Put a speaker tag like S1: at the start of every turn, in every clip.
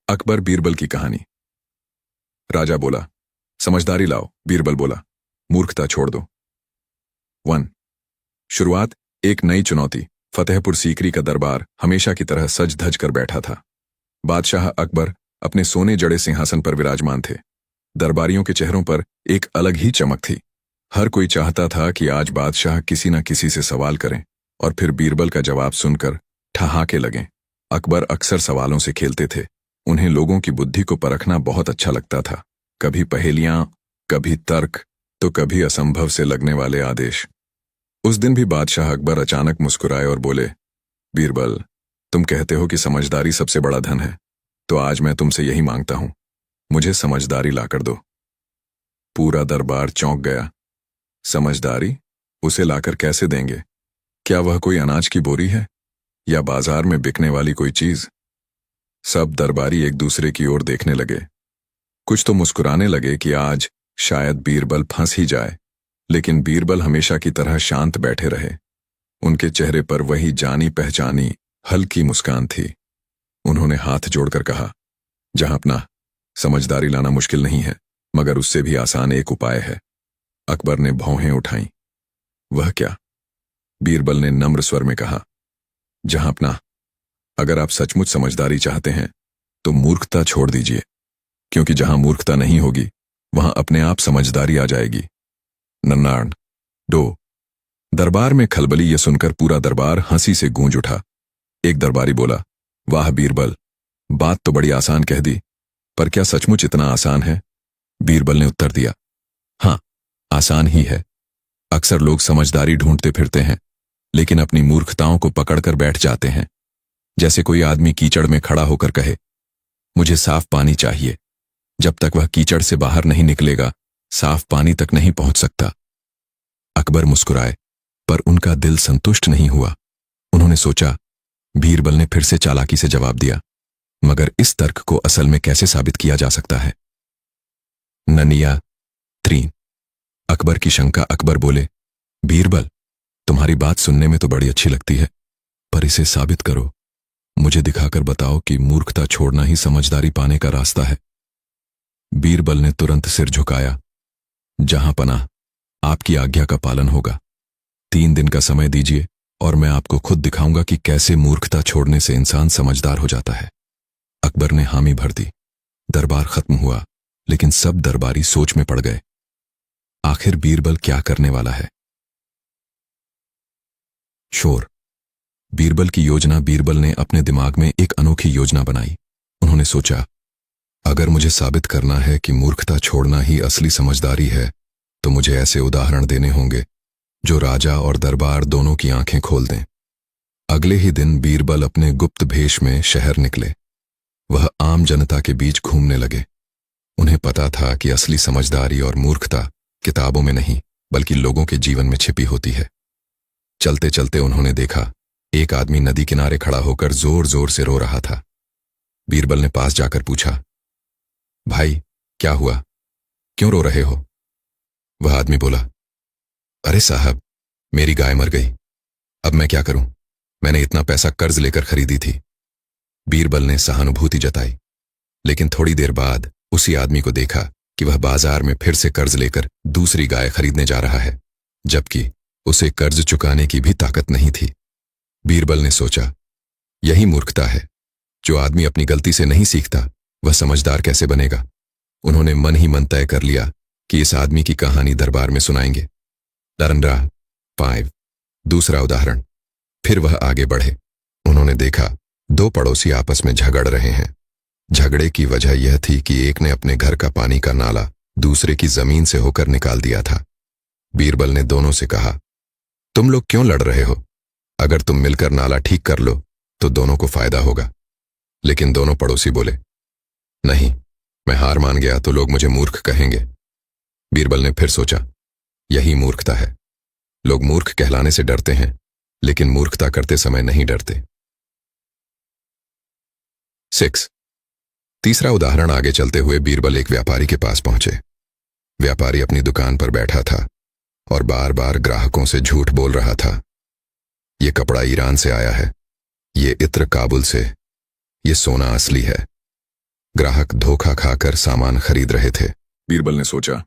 S1: अकबर बीरबल की कहानी। राजा बोला, समझदारी लाओ। बीरबल बोला, मूर्खता छोड़ दो। 1। शुरुआत। एक नई चुनौती। फतेहपुर सीकरी का दरबार हमेशा की तरह सज धज कर बैठा था। बादशाह अकबर अपने सोने जड़े सिंहासन पर विराजमान थे। दरबारियों के चेहरों पर एक अलग ही चमक थी। हर कोई चाहता था कि आज बादशाह किसी न किसी से सवाल करें और फिर बीरबल का जवाब सुनकर ठहाके लगें। अकबर अक्सर सवालों से खेलते थे। उन्हें लोगों की बुद्धि को परखना बहुत अच्छा लगता था। कभी पहेलियां, कभी तर्क, तो कभी असंभव से लगने वाले आदेश। उस दिन भी बादशाह अकबर अचानक मुस्कुराए और बोले, बीरबल, तुम कहते हो कि समझदारी सबसे बड़ा धन है, तो आज मैं तुमसे यही मांगता हूं, मुझे समझदारी लाकर दो। पूरा दरबार चौंक गया। समझदारी? उसे लाकर कैसे देंगे? क्या वह कोई अनाज की बोरी है या बाजार में बिकने वाली कोई चीज? सब दरबारी एक दूसरे की ओर देखने लगे। कुछ तो मुस्कुराने लगे कि आज शायद बीरबल फंस ही जाए, लेकिन बीरबल हमेशा की तरह शांत बैठे रहे। उनके चेहरे पर वही जानी पहचानी हल्की मुस्कान थी। उन्होंने हाथ जोड़कर कहा, जहां अपना, समझदारी लाना मुश्किल नहीं है, मगर उससे भी आसान एक उपाय है। अकबर ने भौहें उठाईं। वह क्या? बीरबल ने नम्र स्वर में कहा, जहां अपना, अगर आप सचमुच समझदारी चाहते हैं तो मूर्खता छोड़ दीजिए, क्योंकि जहां मूर्खता नहीं होगी वहां अपने आप समझदारी आ जाएगी। नन्नाड डो। दरबार में खलबली यह सुनकर पूरा दरबार हंसी से गूंज उठा। एक दरबारी बोला, वाह बीरबल, बात तो बड़ी आसान कह दी, पर क्या सचमुच इतना आसान है? बीरबल ने उत्तर दिया, हां, आसान ही है। अक्सर लोग समझदारी ढूंढते फिरते हैं, लेकिन अपनी मूर्खताओं को पकड़कर बैठ जाते हैं। जैसे कोई आदमी कीचड़ में खड़ा होकर कहे, मुझे साफ पानी चाहिए। जब तक वह कीचड़ से बाहर नहीं निकलेगा, साफ पानी तक नहीं पहुंच सकता। अकबर मुस्कुराए, पर उनका दिल संतुष्ट नहीं हुआ। उन्होंने सोचा, बीरबल ने फिर से चालाकी से जवाब दिया, मगर इस तर्क को असल में कैसे साबित किया जा सकता है? ननिया 3। अकबर की शंका। अकबर बोले, बीरबल, तुम्हारी बात सुनने में तो बड़ी अच्छी लगती है, पर इसे साबित करो। मुझे दिखाकर बताओ कि मूर्खता छोड़ना ही समझदारी पाने का रास्ता है। बीरबल ने तुरंत सिर झुकाया। जहां पनाह, आपकी आज्ञा का पालन होगा। 3 दिन का समय दीजिए और मैं आपको खुद दिखाऊंगा कि कैसे मूर्खता छोड़ने से इंसान समझदार हो जाता है। अकबर ने हामी भर दी। दरबार खत्म हुआ, लेकिन सब दरबारी सोच में पड़ गए। आखिर बीरबल क्या करने वाला है? शोर। बीरबल की योजना। बीरबल ने अपने दिमाग में एक अनोखी योजना बनाई। उन्होंने सोचा, अगर मुझे साबित करना है कि मूर्खता छोड़ना ही असली समझदारी है, तो मुझे ऐसे उदाहरण देने होंगे जो राजा और दरबार दोनों की आंखें खोल दें। अगले ही दिन बीरबल अपने गुप्त भेष में शहर निकले। वह आम जनता के बीच घूमने लगे। उन्हें पता था कि असली समझदारी और मूर्खता किताबों में नहीं, बल्कि लोगों के जीवन में छिपी होती है। चलते चलते उन्होंने देखा, एक आदमी नदी किनारे खड़ा होकर जोर जोर से रो रहा था। बीरबल ने पास जाकर पूछा, भाई, क्या हुआ? क्यों रो रहे हो? वह आदमी बोला, अरे साहब, मेरी गाय मर गई। अब मैं क्या करूं? मैंने इतना पैसा कर्ज लेकर खरीदी थी। बीरबल ने सहानुभूति जताई, लेकिन थोड़ी देर बाद उसी आदमी को देखा कि वह बाजार में फिर से कर्ज लेकर दूसरी गाय खरीदने जा रहा है, जबकि उसे कर्ज चुकाने की भी ताकत नहीं थी। बीरबल ने सोचा, यही मूर्खता है। जो आदमी अपनी गलती से नहीं सीखता, वह समझदार कैसे बनेगा? उन्होंने मन ही मन तय कर लिया कि इस आदमी की कहानी दरबार में सुनाएंगे। नरनरा 5। दूसरा उदाहरण। फिर वह आगे बढ़े। उन्होंने देखा, 2 पड़ोसी आपस में झगड़ रहे हैं। झगड़े की वजह यह थी कि एक ने अपने घर का पानी का नाला दूसरे की जमीन से होकर निकाल दिया था। बीरबल ने दोनों से कहा, तुम लोग क्यों लड़ रहे हो? अगर तुम मिलकर नाला ठीक कर लो तो दोनों को फायदा होगा। लेकिन दोनों पड़ोसी बोले, नहीं, मैं हार मान गया तो लोग मुझे मूर्ख कहेंगे। बीरबल ने फिर सोचा, यही मूर्खता है। लोग मूर्ख कहलाने से डरते हैं, लेकिन मूर्खता करते समय नहीं डरते। 6। तीसरा उदाहरण। आगे चलते हुए बीरबल एक व्यापारी के पास पहुंचे। व्यापारी अपनी दुकान पर बैठा था और बार बार ग्राहकों से झूठ बोल रहा था। ये कपड़ा ईरान से आया है, ये इत्र काबुल से, ये सोना असली है।
S2: ग्राहक धोखा खाकर सामान खरीद रहे थे।
S1: बीरबल ने सोचा,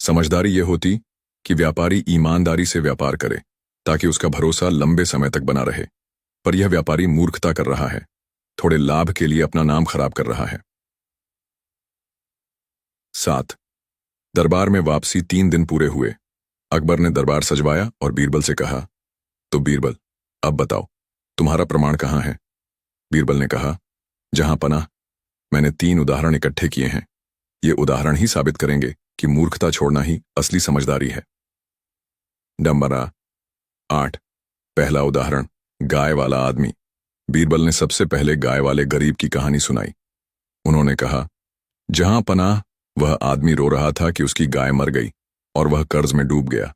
S1: समझदारी यह होती कि व्यापारी ईमानदारी से व्यापार करे ताकि उसका भरोसा लंबे समय तक बना रहे। पर यह व्यापारी मूर्खता कर रहा है, थोड़े लाभ के लिए अपना नाम खराब कर रहा है। 7 दरबार में वापसी 3 दिन पूरे हुए। अकबर ने दरबार सजवाया और बीरबल से कहा, तो बीरबल, अब बताओ तुम्हारा प्रमाण कहाँ है? बीरबल ने कहा, जहां पनाह, मैंने 3 उदाहरण इकट्ठे किए हैं। ये उदाहरण ही साबित करेंगे कि मूर्खता छोड़ना ही असली समझदारी है। नंबर 8 पहला उदाहरण, गाय वाला आदमी। बीरबल ने सबसे पहले गाय वाले गरीब की कहानी सुनाई। उन्होंने कहा, जहां पनाह, वह आदमी रो रहा था कि उसकी गाय मर गई और वह कर्ज में डूब गया।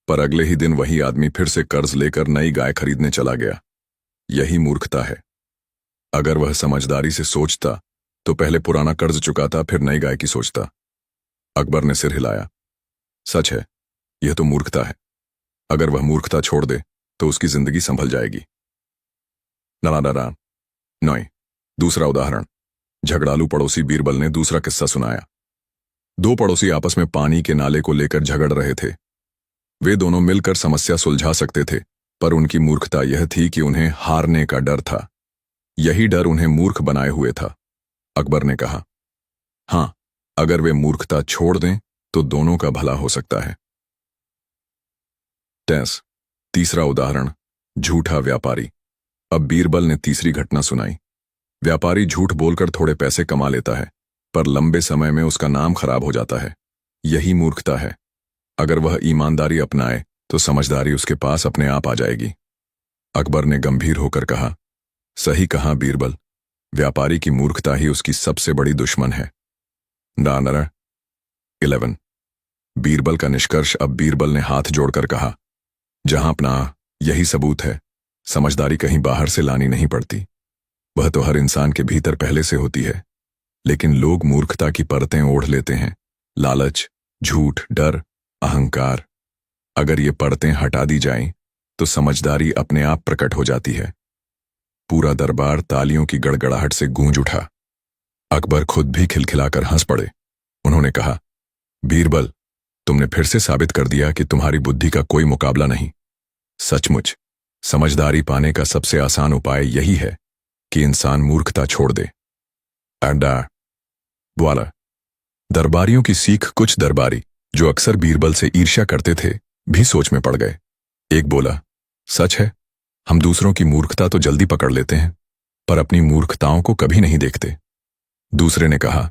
S1: पर अगले ही दिन वही आदमी फिर से कर्ज लेकर नई गाय खरीदने चला गया। यही मूर्खता है। अगर वह समझदारी से सोचता तो पहले पुराना कर्ज चुकाता, फिर नई गाय की सोचता। अकबर ने सिर हिलाया। सच है, यह तो मूर्खता है। अगर वह मूर्खता छोड़ दे तो उसकी जिंदगी संभल जाएगी। नारायण 9 दूसरा उदाहरण, झगड़ालू पड़ोसी। बीरबल ने दूसरा किस्सा सुनाया। 2 पड़ोसी आपस में पानी के नाले को लेकर झगड़ रहे थे। वे दोनों मिलकर समस्या सुलझा सकते थे, पर उनकी मूर्खता यह थी कि उन्हें हारने का डर था। यही डर उन्हें मूर्ख बनाए हुए था। अकबर ने कहा, हां, अगर वे मूर्खता छोड़ दें तो दोनों का भला हो सकता है। तीसरा उदाहरण, झूठा व्यापारी। अब बीरबल ने तीसरी घटना सुनाई। व्यापारी झूठ बोलकर थोड़े पैसे कमा लेता है, पर लंबे समय में उसका नाम खराब हो जाता है। यही मूर्खता है। अगर वह ईमानदारी अपनाए तो समझदारी उसके पास अपने आप आ जाएगी। अकबर ने गंभीर होकर कहा, सही कहा बीरबल, व्यापारी की मूर्खता ही उसकी सबसे बड़ी दुश्मन है। नारायण 11 बीरबल का निष्कर्ष। अब बीरबल ने हाथ जोड़कर कहा, जहां अपना, यही सबूत है, समझदारी कहीं बाहर से लानी नहीं पड़ती। वह तो हर इंसान के भीतर पहले से होती है। लेकिन लोग मूर्खता की परतें ओढ़ लेते हैं। लालच, झूठ, डर, अहंकार। अगर ये परतें हटा दी जाएं तो समझदारी अपने आप प्रकट हो जाती है। पूरा दरबार तालियों की गड़गड़ाहट से गूंज उठा। अकबर खुद भी खिलखिलाकर हंस पड़े। उन्होंने कहा, बीरबल, तुमने फिर से साबित कर दिया कि तुम्हारी बुद्धि का कोई मुकाबला नहीं। सचमुच समझदारी पाने का सबसे आसान उपाय यही है कि इंसान मूर्खता छोड़ दे। अड्डा वाला दरबारियों की सीख। कुछ दरबारी जो अक्सर बीरबल से ईर्ष्या करते थे भी सोच में पड़ गए। एक बोला, सच है, हम दूसरों की मूर्खता तो जल्दी पकड़ लेते हैं, पर अपनी मूर्खताओं को कभी नहीं देखते। दूसरे ने कहा,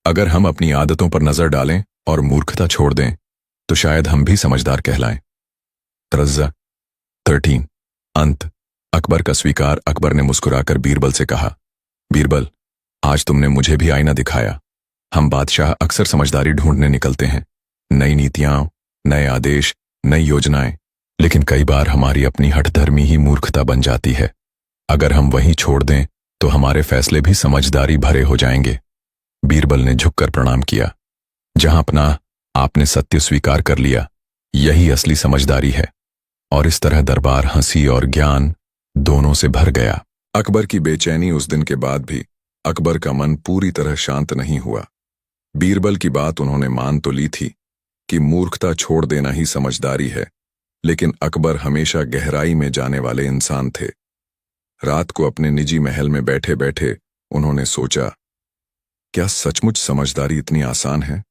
S1: अगर हम अपनी आदतों पर नजर डालें और मूर्खता छोड़ दें तो शायद हम भी समझदार कहलाएं। 13 अंत। अकबर का स्वीकार। अकबर ने मुस्कुराकर बीरबल से कहा, बीरबल, आज तुमने मुझे भी आईना दिखाया। हम बादशाह अक्सर समझदारी ढूंढने निकलते हैं, नई नीतियां, नए आदेश, नई योजनाएं, लेकिन कई बार हमारी अपनी हठधर्मी ही मूर्खता बन जाती है। अगर हम वहीं छोड़ दें तो हमारे फैसले भी समझदारी भरे हो जाएंगे। बीरबल ने झुककर प्रणाम किया। जहां अपना, आपने सत्य स्वीकार कर लिया, यही असली समझदारी है। और इस तरह दरबार हंसी और ज्ञान दोनों से भर गया। अकबर की बेचैनी। उस दिन के बाद भी अकबर का मन पूरी तरह शांत नहीं हुआ। बीरबल की बात उन्होंने मान तो ली थी कि मूर्खता छोड़ देना ही समझदारी है, लेकिन अकबर हमेशा गहराई में जाने वाले इंसान थे। रात को अपने निजी महल में बैठे बैठे उन्होंने सोचा, क्या सचमुच समझदारी इतनी आसान है?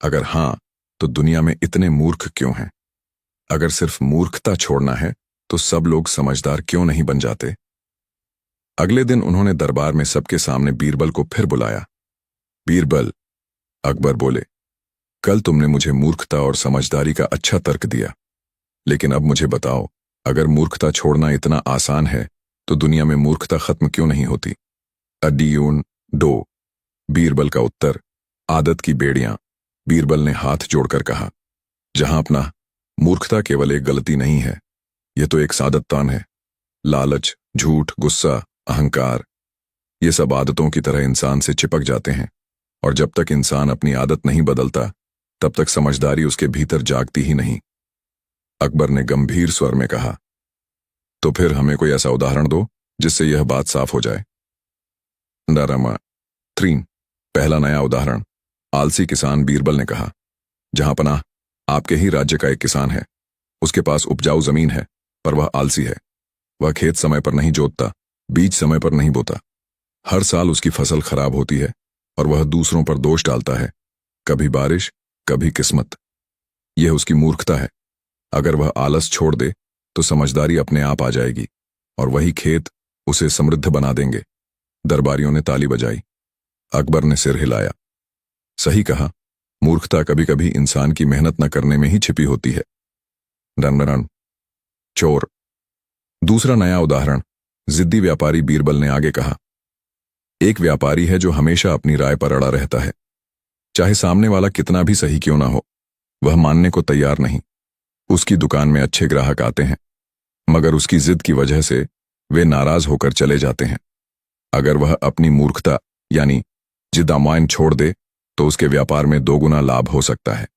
S1: अगर हां, तो दुनिया में इतने मूर्ख क्यों हैं? अगर सिर्फ मूर्खता छोड़ना है तो सब लोग समझदार क्यों नहीं बन जाते? अगले दिन उन्होंने दरबार में सबके सामने बीरबल को फिर बुलाया। बीरबल, अकबर बोले, कल तुमने मुझे मूर्खता और समझदारी का अच्छा तर्क दिया, लेकिन अब मुझे बताओ, अगर मूर्खता छोड़ना इतना आसान है तो दुनिया में मूर्खता खत्म क्यों नहीं होती? अड्डीयून 2 बीरबल का उत्तर, आदत की बेड़ियां। बीरबल ने हाथ जोड़कर कहा, जहां अपना, मूर्खता केवल एक गलती नहीं है, यह तो एक सादततान है। लालच, झूठ, गुस्सा, अहंकार, ये सब आदतों की तरह इंसान से चिपक जाते हैं, और जब तक इंसान अपनी आदत नहीं बदलता तब तक समझदारी उसके भीतर जागती ही नहीं। अकबर ने गंभीर स्वर में कहा, तो फिर हमें कोई ऐसा उदाहरण दो जिससे यह बात साफ हो जाए। नारायण 3 पहला नया उदाहरण। आलसी किसान बीरबल ने कहा, जहां पनाह आपके ही राज्य का एक किसान है। उसके पास उपजाऊ जमीन है, पर वह आलसी है। वह खेत समय पर नहीं जोतता, बीज समय पर नहीं बोता। हर साल उसकी फसल खराब होती है और वह दूसरों पर दोष डालता है, कभी बारिश, कभी किस्मत। यह उसकी मूर्खता है। अगर वह आलस छोड़ दे तो समझदारी अपने आप आ जाएगी और वही खेत उसे समृद्ध बना देंगे। दरबारियों ने ताली बजाई। अकबर ने सिर हिलाया। सही कहा, मूर्खता कभी कभी इंसान की मेहनत न करने में ही छिपी होती है। रन चोर। दूसरा नया उदाहरण। जिद्दी व्यापारी बीरबल ने आगे कहा, एक व्यापारी है जो हमेशा अपनी राय पर अड़ा रहता है। चाहे सामने वाला कितना भी सही क्यों ना हो, वह मानने को तैयार नहीं। उसकी दुकान में अच्छे ग्राहक आते हैं, मगर उसकी जिद की वजह से वे नाराज होकर चले जाते हैं। अगर वह अपनी मूर्खता यानी जिद अमायन छोड़ दे तो उसके व्यापार में 2 गुना लाभ हो सकता है,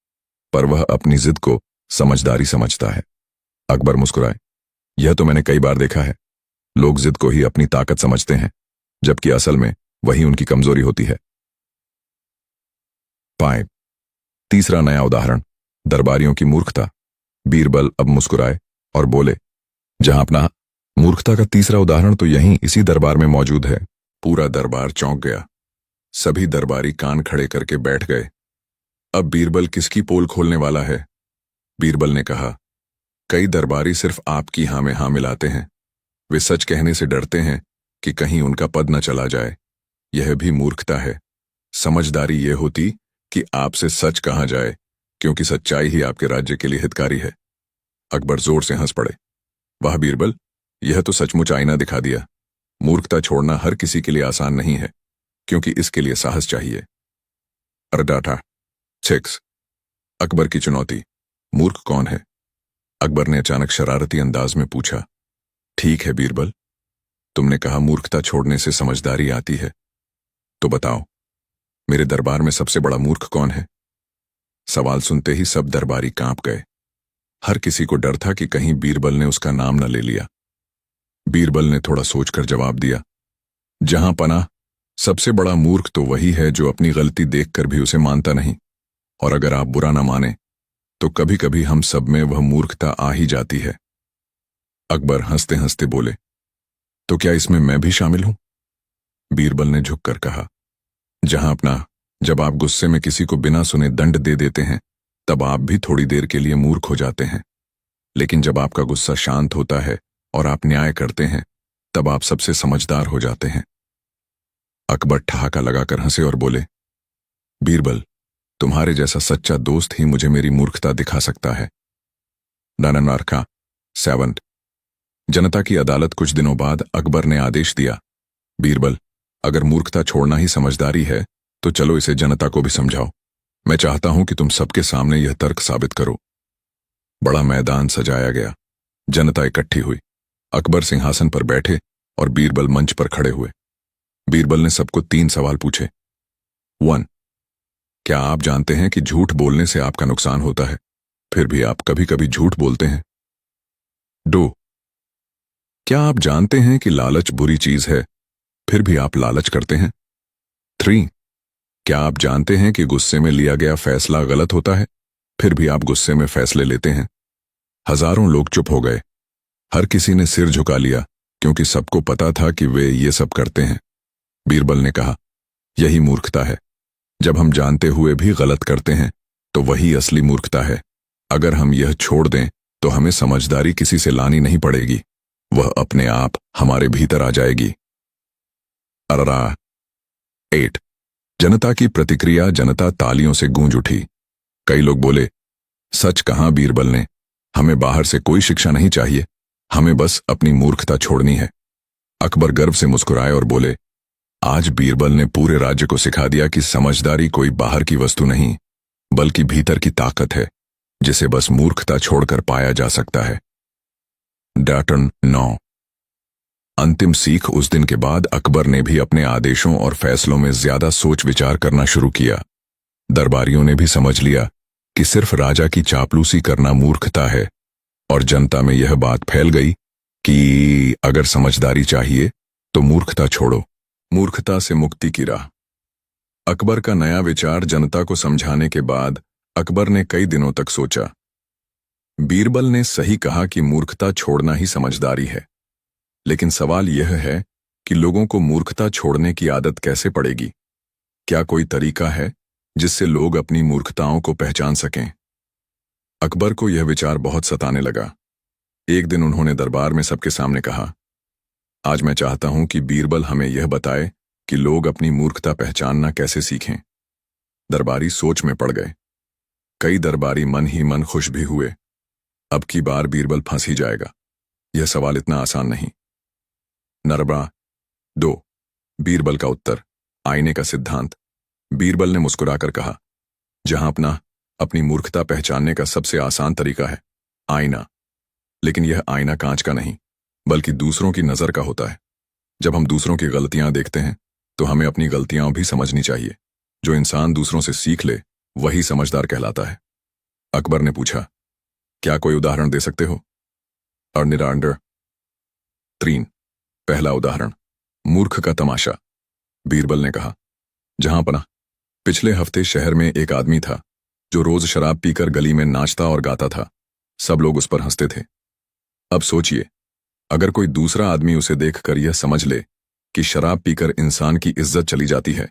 S1: पर वह अपनी जिद को समझदारी समझता है। अकबर मुस्कुराए। यह तो मैंने कई बार देखा है। लोग जिद को ही अपनी ताकत समझते हैं, जबकि असल में वही उनकी कमजोरी होती है। 5 तीसरा नया उदाहरण। दरबारियों की मूर्खता। बीरबल अब मुस्कुराए और बोले, जहां अपना मूर्खता का तीसरा उदाहरण तो यहीं इसी दरबार में मौजूद है। पूरा दरबार चौंक गया। सभी दरबारी कान खड़े करके बैठ गए। अब बीरबल किसकी पोल खोलने वाला है? बीरबल ने कहा, कई दरबारी सिर्फ आपकी हां में हां मिलाते हैं। वे सच कहने से डरते हैं कि कहीं उनका पद न चला जाए। यह भी मूर्खता है। समझदारी यह होती कि आपसे सच कहा जाए, क्योंकि सच्चाई ही आपके राज्य के लिए हितकारी है। अकबर जोर से हंस पड़े। वाह बीरबल, यह तो सचमुच आईना दिखा दिया। मूर्खता छोड़ना हर किसी के लिए आसान नहीं है, क्योंकि इसके लिए साहस चाहिए। डाटा 6 अकबर की चुनौती। मूर्ख कौन है? अकबर ने अचानक शरारती अंदाज में पूछा। ठीक है बीरबल, तुमने कहा मूर्खता छोड़ने से समझदारी आती है, तो बताओ, मेरे दरबार में सबसे बड़ा मूर्ख कौन है? सवाल सुनते ही सब दरबारी कांप गए। हर किसी को डर था कि कहीं बीरबल ने उसका नाम न ले लिया। बीरबल ने थोड़ा सोचकर जवाब दिया, जहां पनाह सबसे बड़ा मूर्ख तो वही है जो अपनी गलती देखकर भी उसे मानता नहीं। और अगर आप बुरा ना माने तो कभी कभी हम सब में वह मूर्खता आ ही जाती है। अकबर हंसते हंसते बोले, तो क्या इसमें मैं भी शामिल हूं? बीरबल ने झुककर कहा, जहां अपना जब आप गुस्से में किसी को बिना सुने दंड दे देते हैं, तब आप भी थोड़ी देर के लिए मूर्ख हो जाते हैं। लेकिन जब आपका गुस्सा शांत होता है और आप न्याय करते हैं, तब आप सबसे समझदार हो जाते हैं। अकबर ठहाका लगाकर हंसे और बोले, बीरबल, तुम्हारे जैसा सच्चा दोस्त ही मुझे मेरी मूर्खता दिखा सकता है। नाननारखा 7 जनता की अदालत। कुछ दिनों बाद अकबर ने आदेश दिया, बीरबल, अगर मूर्खता छोड़ना ही समझदारी है तो चलो इसे जनता को भी समझाओ। मैं चाहता हूं कि तुम सबके सामने यह तर्क साबित करो। बड़ा मैदान सजाया गया। जनता इकट्ठी हुई। अकबर सिंहासन पर बैठे और बीरबल मंच पर खड़े हुए। बीरबल ने सबको 3 सवाल पूछे। 1 क्या आप जानते हैं कि झूठ बोलने से आपका नुकसान होता है, फिर भी आप कभी कभी झूठ बोलते हैं? 2 क्या आप जानते हैं कि लालच बुरी चीज है, फिर भी आप लालच करते हैं? 3 क्या आप जानते हैं कि गुस्से में लिया गया फैसला गलत होता है, फिर भी आप गुस्से में फैसले लेते हैं? हजारों लोग चुप हो गए। हर किसी ने सिर झुका लिया, क्योंकि सबको पता था कि वे ये सब करते हैं। बीरबल ने कहा, यही मूर्खता है। जब हम जानते हुए भी गलत करते हैं तो वही असली मूर्खता है। अगर हम यह छोड़ दें तो हमें समझदारी किसी से लानी नहीं पड़ेगी, वह अपने आप हमारे भीतर आ जाएगी। 8 जनता की प्रतिक्रिया। जनता तालियों से गूंज उठी। कई लोग बोले, सच कहा बीरबल ने, हमें बाहर से कोई शिक्षा नहीं चाहिए, हमें बस अपनी मूर्खता छोड़नी है। अकबर गर्व से मुस्कुराए और बोले, आज बीरबल ने पूरे राज्य को सिखा दिया कि समझदारी कोई बाहर की वस्तु नहीं, बल्कि भीतर की ताकत है, जिसे बस मूर्खता छोड़कर पाया जा सकता है। डाटन 9 अंतिम सीख। उस दिन के बाद अकबर ने भी अपने आदेशों और फैसलों में ज्यादा सोच विचार करना शुरू किया। दरबारियों ने भी समझ लिया कि सिर्फ राजा की चापलूसी करना मूर्खता है, और जनता में यह बात फैल गई कि अगर समझदारी चाहिए तो मूर्खता छोड़ो। मूर्खता से मुक्ति की राह। अकबर का नया विचार जनता को समझाने के बाद अकबर ने कई दिनों तक सोचा। बीरबल ने सही कहा कि मूर्खता छोड़ना ही समझदारी है, लेकिन सवाल यह है कि लोगों को मूर्खता छोड़ने की आदत कैसे पड़ेगी। क्या कोई तरीका है जिससे लोग अपनी मूर्खताओं को पहचान सकें? अकबर को यह विचार बहुत सताने लगा। एक दिन उन्होंने दरबार में सबके सामने कहा, आज मैं चाहता हूं कि बीरबल हमें यह बताए कि लोग अपनी मूर्खता पहचानना कैसे सीखें। दरबारी सोच में पड़ गए। कई दरबारी मन ही मन खुश भी हुए। अब की बार बीरबल फंस ही जाएगा, यह सवाल इतना आसान नहीं। नरबा 2। बीरबल का उत्तर, आईने का सिद्धांत। बीरबल ने मुस्कुराकर कहा, जहां अपनी मूर्खता पहचानने का सबसे आसान तरीका है आईना। लेकिन यह आईना कांच का नहीं, बल्कि दूसरों की नजर का होता है। जब हम दूसरों की गलतियां देखते हैं तो हमें अपनी गलतियां भी समझनी चाहिए। जो इंसान दूसरों से सीख ले वही समझदार कहलाता है। अकबर ने पूछा, क्या कोई उदाहरण दे सकते हो? अर्निरांडर 3। पहला उदाहरण, मूर्ख का तमाशा। बीरबल ने कहा, जहां पिछले हफ्ते शहर में एक आदमी था जो रोज शराब पीकर गली में नाचता और गाता था। सब लोग उस पर हंसते थे। अब सोचिए, अगर कोई दूसरा आदमी उसे देखकर यह समझ ले कि शराब पीकर इंसान की इज्जत चली जाती है,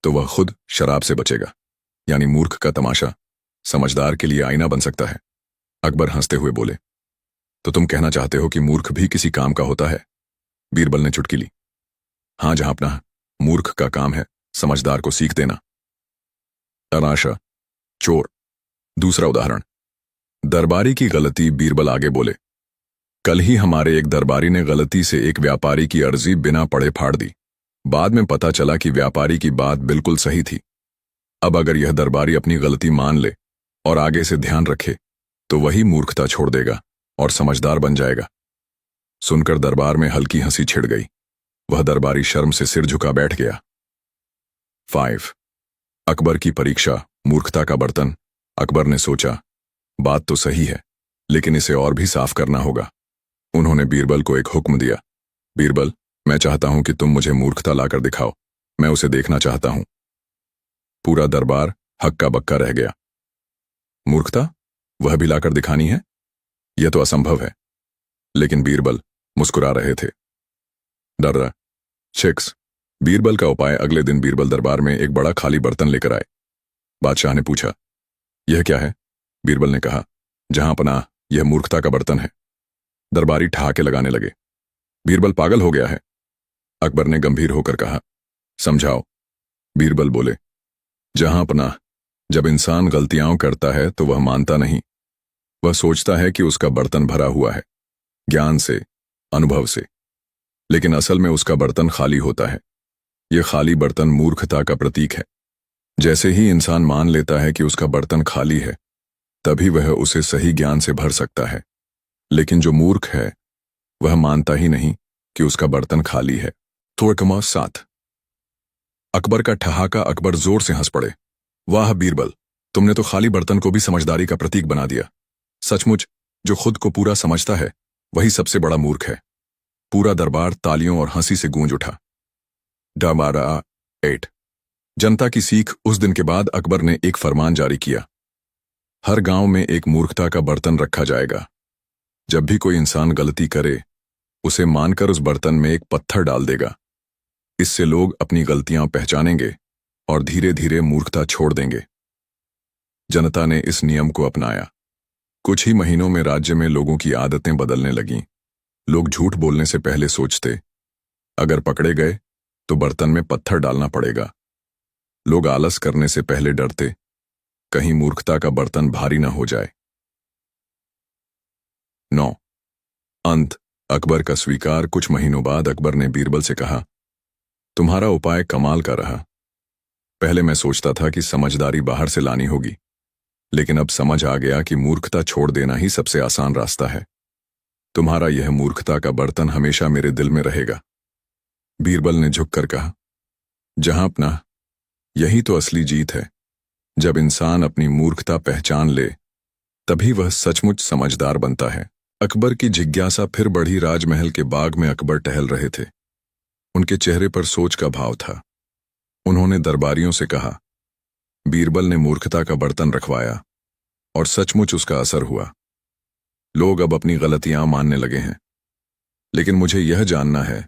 S1: तो वह खुद शराब से बचेगा। यानी मूर्ख का तमाशा समझदार के लिए आईना बन सकता है। अकबर हंसते हुए बोले, तो तुम कहना चाहते हो कि मूर्ख भी किसी काम का होता है? बीरबल ने चुटकी ली। हां, जहां मूर्ख का काम है समझदार को सीख देना। तमाशा चोर। दूसरा उदाहरण, दरबारी की गलती। बीरबल आगे बोले, कल ही हमारे एक दरबारी ने गलती से एक व्यापारी की अर्जी बिना पढ़े फाड़ दी। बाद में पता चला कि व्यापारी की बात बिल्कुल सही थी। अब अगर यह दरबारी अपनी गलती मान ले और आगे से ध्यान रखे तो वही मूर्खता छोड़ देगा और समझदार बन जाएगा। सुनकर दरबार में हल्की हंसी छिड़ गई। वह दरबारी शर्म से सिर झुका बैठ गया। 5। अकबर की परीक्षा, मूर्खता का बर्तन। अकबर ने सोचा, बात तो सही है, लेकिन इसे और भी साफ करना होगा। उन्होंने बीरबल को एक हुक्म दिया, बीरबल, मैं चाहता हूं कि तुम मुझे मूर्खता लाकर दिखाओ। मैं उसे देखना चाहता हूं। पूरा दरबार हक्का बक्का रह गया। मूर्खता? वह भी लाकर दिखानी है? यह तो असंभव है। लेकिन बीरबल मुस्कुरा रहे थे। डर 6। बीरबल का उपाय। अगले दिन बीरबल दरबार में एक बड़ा खाली बर्तन लेकर आए। बादशाह ने पूछा, यह क्या है? बीरबल ने कहा, जहां यह मूर्खता का बर्तन है। दरबारी ठहाके लगाने लगे। बीरबल पागल हो गया है? अकबर ने गंभीर होकर कहा, समझाओ। बीरबल बोले, जहां जब इंसान गलतियां करता है तो वह मानता नहीं। वह सोचता है कि उसका बर्तन भरा हुआ है, ज्ञान से, अनुभव से। लेकिन असल में उसका बर्तन खाली होता है। यह खाली बर्तन मूर्खता का प्रतीक है। जैसे ही इंसान मान लेता है कि उसका बर्तन खाली है, तभी वह उसे सही ज्ञान से भर सकता है। लेकिन जो मूर्ख है वह मानता ही नहीं कि उसका बर्तन खाली है। 7। अकबर का ठहाका। अकबर जोर से हंस पड़े। वाह बीरबल, तुमने तो खाली बर्तन को भी समझदारी का प्रतीक बना दिया। सचमुच, जो खुद को पूरा समझता है वही सबसे बड़ा मूर्ख है। पूरा दरबार तालियों और हंसी से गूंज उठा। डमारा 8। जनता की सीख। उस दिन के बाद अकबर ने एक फरमान जारी किया, हर गांव में एक मूर्खता का बर्तन रखा जाएगा। जब भी कोई इंसान गलती करे, उसे मानकर उस बर्तन में एक पत्थर डाल देगा। इससे लोग अपनी गलतियां पहचानेंगे और धीरे धीरे मूर्खता छोड़ देंगे। जनता ने इस नियम को अपनाया। कुछ ही महीनों में राज्य में लोगों की आदतें बदलने लगीं। लोग झूठ बोलने से पहले सोचते, अगर पकड़े गए तो बर्तन में पत्थर डालना पड़ेगा। लोग आलस करने से पहले डरते, कहीं मूर्खता का बर्तन भारी न हो जाए। 9। अंत। अकबर का स्वीकार। कुछ महीनों बाद अकबर ने बीरबल से कहा, तुम्हारा उपाय कमाल का रहा। पहले मैं सोचता था कि समझदारी बाहर से लानी होगी, लेकिन अब समझ आ गया कि मूर्खता छोड़ देना ही सबसे आसान रास्ता है। तुम्हारा यह मूर्खता का बर्तन हमेशा मेरे दिल में रहेगा। बीरबल ने झुककर कहा, जहां यही तो असली जीत है। जब इंसान अपनी मूर्खता पहचान ले, तभी वह सचमुच समझदार बनता है। अकबर की जिज्ञासा फिर बढ़ी। राजमहल के बाग में अकबर टहल रहे थे। उनके चेहरे पर सोच का भाव था। उन्होंने दरबारियों से कहा। बीरबल ने मूर्खता का बर्तन रखवाया और सचमुच उसका असर हुआ। लोग अब अपनी गलतियां मानने लगे हैं। लेकिन मुझे यह जानना है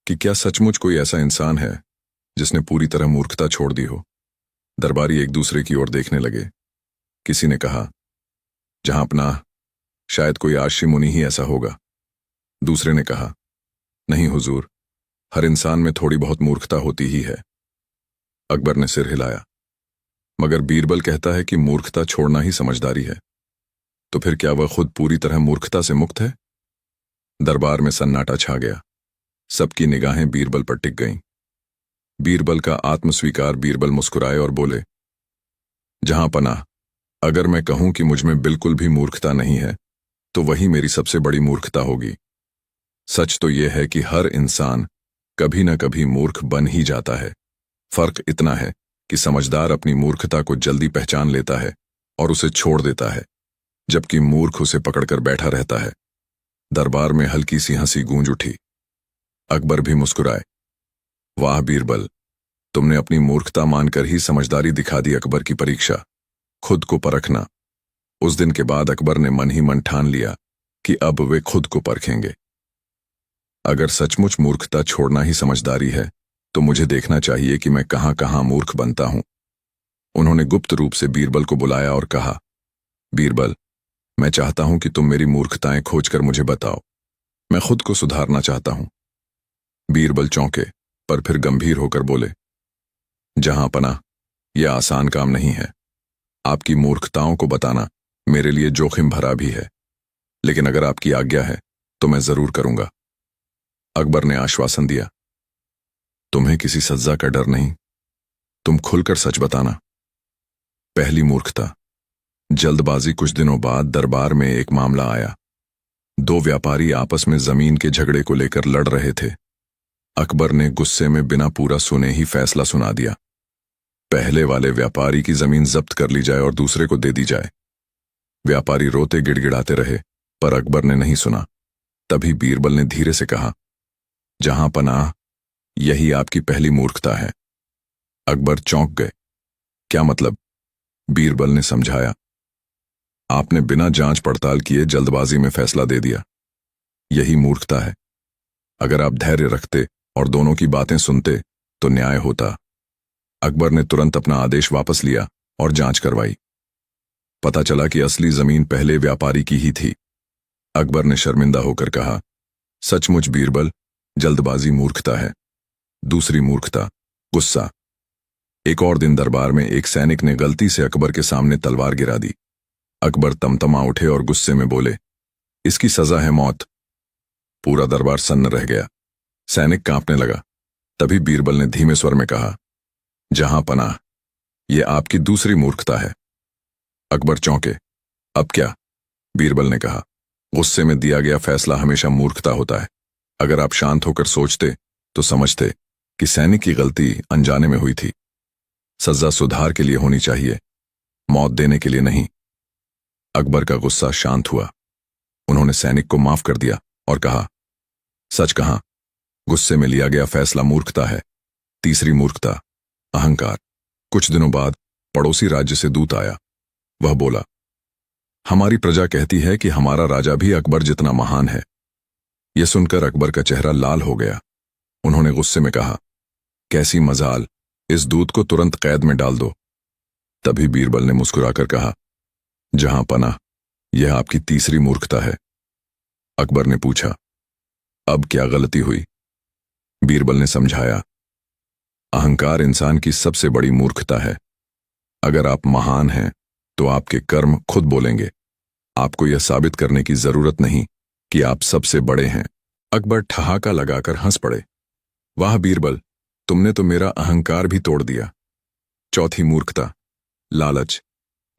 S1: कि क्या सचमुच कोई ऐसा इंसान है जिसने पूरी तरह मूर्खता छोड़ दी हो। दरबारी एक दूसरे की ओर देखने लगे। किसी ने कहा, जहां अपना शायद कोई आशी मुनि ही ऐसा होगा। दूसरे ने कहा, नहीं हुजूर, हर इंसान में थोड़ी बहुत मूर्खता होती ही है। अकबर ने सिर हिलाया। मगर बीरबल कहता है कि मूर्खता छोड़ना ही समझदारी है। तो फिर क्या वह खुद पूरी तरह मूर्खता से मुक्त है? दरबार में सन्नाटा छा गया। सबकी निगाहें बीरबल पर टिक गईं। बीरबल का आत्मस्वीकार। बीरबल मुस्कुराए और बोले, जहां पनाह, अगर मैं कहूं कि मुझ में बिल्कुल भी मूर्खता नहीं है तो वही मेरी सबसे बड़ी मूर्खता होगी। सच तो यह है कि हर इंसान कभी न कभी मूर्ख बन ही जाता है। फर्क इतना है कि समझदार अपनी मूर्खता को जल्दी पहचान लेता है और उसे छोड़ देता है, जबकि मूर्ख उसे पकड़कर बैठा रहता है। दरबार में हल्की सी हंसी गूंज उठी। अकबर भी मुस्कुराए। वाह बीरबल, तुमने अपनी मूर्खता मानकर ही समझदारी दिखा दी। अकबर की परीक्षा, खुद को परखना। उस दिन के बाद अकबर ने मन ही मन ठान लिया कि अब वे खुद को परखेंगे। अगर सचमुच मूर्खता छोड़ना ही समझदारी है तो मुझे देखना चाहिए कि मैं कहां कहां मूर्ख बनता हूं। उन्होंने गुप्त रूप से बीरबल को बुलाया और कहा, बीरबल, मैं चाहता हूं कि तुम मेरी मूर्खताएं खोजकर मुझे बताओ। मैं खुद को सुधारना चाहता हूं। बीरबल चौंके पर फिर गंभीर होकर बोले, जहां पनाह, यह आसान काम नहीं है। आपकी मूर्खताओं को बताना मेरे लिए जोखिम भरा भी है, लेकिन अगर आपकी आज्ञा है तो मैं जरूर करूंगा। अकबर ने आश्वासन दिया। तुम्हें किसी सजा का डर नहीं, तुम खुलकर सच बताना। पहली मूर्खता। जल्दबाजी। कुछ दिनों बाद दरबार में एक मामला आया। दो व्यापारी आपस में जमीन के झगड़े को लेकर लड़ रहे थे। अकबर ने गुस्से में बिना पूरा सुने ही फैसला सुना दिया। पहले वाले व्यापारी की जमीन जब्त कर ली जाए और दूसरे को दे दी जाए। व्यापारी रोते गिड़गिड़ाते रहे पर अकबर ने नहीं सुना। तभी बीरबल ने धीरे से कहा, जहां पनाह, यही आपकी पहली मूर्खता है। अकबर चौंक गए। क्या मतलब? बीरबल ने समझाया, आपने बिना जांच पड़ताल किए जल्दबाजी में फैसला दे दिया। यही मूर्खता है। अगर आप धैर्य रखते और दोनों की बातें सुनते तो न्याय होता। अकबर ने तुरंत अपना आदेश वापस लिया और जांच करवाई। पता चला कि असली जमीन पहले व्यापारी की ही थी। अकबर ने शर्मिंदा होकर कहा, सचमुच बीरबल, जल्दबाजी मूर्खता है। दूसरी मूर्खता, गुस्सा। एक और दिन दरबार में एक सैनिक ने गलती से अकबर के सामने तलवार गिरा दी। अकबर तमतमा उठे और गुस्से में बोले, इसकी सजा है मौत। पूरा दरबार सन्न रह गया। सैनिक कांपने लगा। तभी बीरबल ने धीमे स्वर में कहा, जहां पनाह, यह आपकी दूसरी मूर्खता है। अकबर चौंके। अब क्या? बीरबल ने कहा, गुस्से में दिया गया फैसला हमेशा मूर्खता होता है। अगर आप शांत होकर सोचते तो समझते कि सैनिक की गलती अनजाने में हुई थी। सजा सुधार के लिए होनी चाहिए, मौत देने के लिए नहीं। अकबर का गुस्सा शांत हुआ। उन्होंने सैनिक को माफ कर दिया और कहा, सच कहा, गुस्से में लिया गया फैसला मूर्खता है। तीसरी मूर्खता, अहंकार। कुछ दिनों बाद पड़ोसी राज्य से दूत आया। वह बोला, हमारी प्रजा कहती है कि हमारा राजा भी अकबर जितना महान है। यह सुनकर अकबर का चेहरा लाल हो गया। उन्होंने गुस्से में कहा, कैसी मजाल, इस दूत को तुरंत कैद में डाल दो। तभी बीरबल ने मुस्कुराकर कहा, जहां पनाह, यह आपकी तीसरी मूर्खता है। अकबर ने पूछा, अब क्या गलती हुई? बीरबल ने समझाया, अहंकार इंसान की सबसे बड़ी मूर्खता है। अगर आप महान हैं तो आपके कर्म खुद बोलेंगे। आपको यह साबित करने की जरूरत नहीं कि आप सबसे बड़े हैं। अकबर ठहाका लगाकर हंस पड़े। वाह बीरबल, तुमने तो मेरा अहंकार भी तोड़ दिया। चौथी मूर्खता, लालच।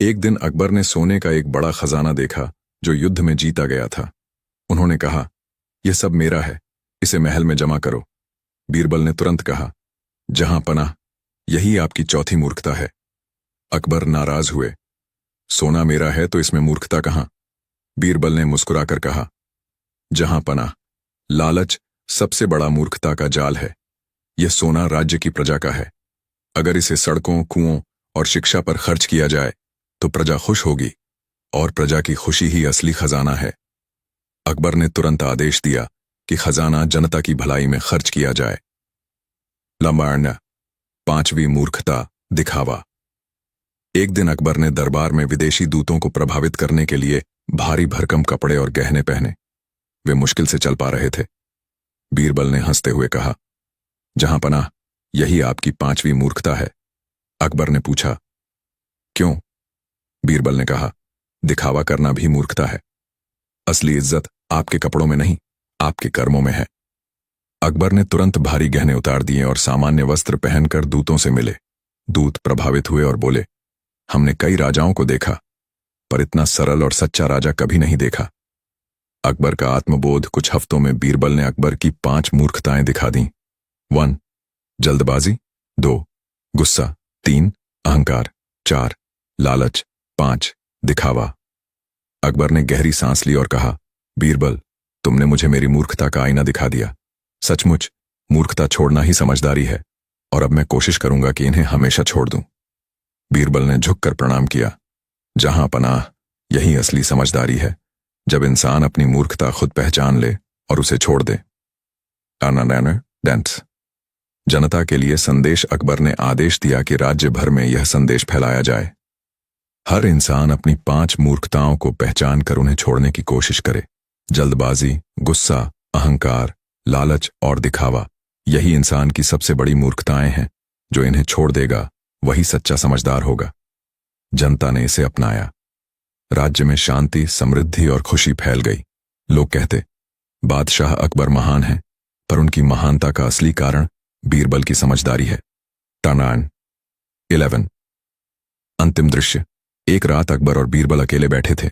S1: एक दिन अकबर ने सोने का एक बड़ा खजाना देखा जो युद्ध में जीता गया था। उन्होंने कहा, यह सब मेरा है, इसे महल में जमा करो। बीरबल ने तुरंत कहा, जहां पनाह, यही आपकी चौथी मूर्खता है। अकबर नाराज हुए। सोना मेरा है तो इसमें मूर्खता कहां? बीरबल ने मुस्कुराकर कहा, जहां पनाह, लालच सबसे बड़ा मूर्खता का जाल है। यह सोना राज्य की प्रजा का है। अगर इसे सड़कों, कुओं और शिक्षा पर खर्च किया जाए तो प्रजा खुश होगी, और प्रजा की खुशी ही असली खजाना है। अकबर ने तुरंत आदेश दिया कि खजाना जनता की भलाई में खर्च किया जाए। लंबारना, 5वीं मूर्खता, दिखावा। एक दिन अकबर ने दरबार में विदेशी दूतों को प्रभावित करने के लिए भारी भरकम कपड़े और गहने पहने। वे मुश्किल से चल पा रहे थे। बीरबल ने हंसते हुए कहा, जहां पनाह, यही आपकी 5वीं मूर्खता है। अकबर ने पूछा, क्यों? बीरबल ने कहा, दिखावा करना भी मूर्खता है। असली इज्जत आपके कपड़ों में नहीं, आपके कर्मों में है। अकबर ने तुरंत भारी गहने उतार दिए और सामान्य वस्त्र पहनकर दूतों से मिले। दूत प्रभावित हुए और बोले, हमने कई राजाओं को देखा, पर इतना सरल और सच्चा राजा कभी नहीं देखा। अकबर का आत्मबोध। कुछ हफ्तों में बीरबल ने अकबर की 5 मूर्खताएं दिखा दी। 1. जल्दबाजी। 2. गुस्सा। 3. अहंकार। 4. लालच। 5. दिखावा। अकबर ने गहरी सांस ली और कहा, बीरबल, तुमने मुझे मेरी मूर्खता का आईना दिखा दिया। सचमुच मूर्खता छोड़ना ही समझदारी है, और अब मैं कोशिश करूंगा कि इन्हें हमेशा छोड़ दूं। बीरबल ने झुककर प्रणाम किया। जहां पनाह, यही असली समझदारी है, जब इंसान अपनी मूर्खता खुद पहचान ले और उसे छोड़ दे। डेंट्स। जनता के लिए संदेश। अकबर ने आदेश दिया कि राज्य भर में यह संदेश फैलाया जाए, हर इंसान अपनी 5 मूर्खताओं को पहचान कर उन्हें छोड़ने की कोशिश करे। जल्दबाजी, गुस्सा, अहंकार, लालच और दिखावा, यही इंसान की सबसे बड़ी मूर्खताएं हैं। जो इन्हें छोड़ देगा वही सच्चा समझदार होगा। जनता ने इसे अपनाया। राज्य में शांति, समृद्धि और खुशी फैल गई। लोग कहते, बादशाह अकबर महान है, पर उनकी महानता का असली कारण बीरबल की समझदारी है। टर्न 11। अंतिम दृश्य। एक रात अकबर और बीरबल अकेले बैठे थे।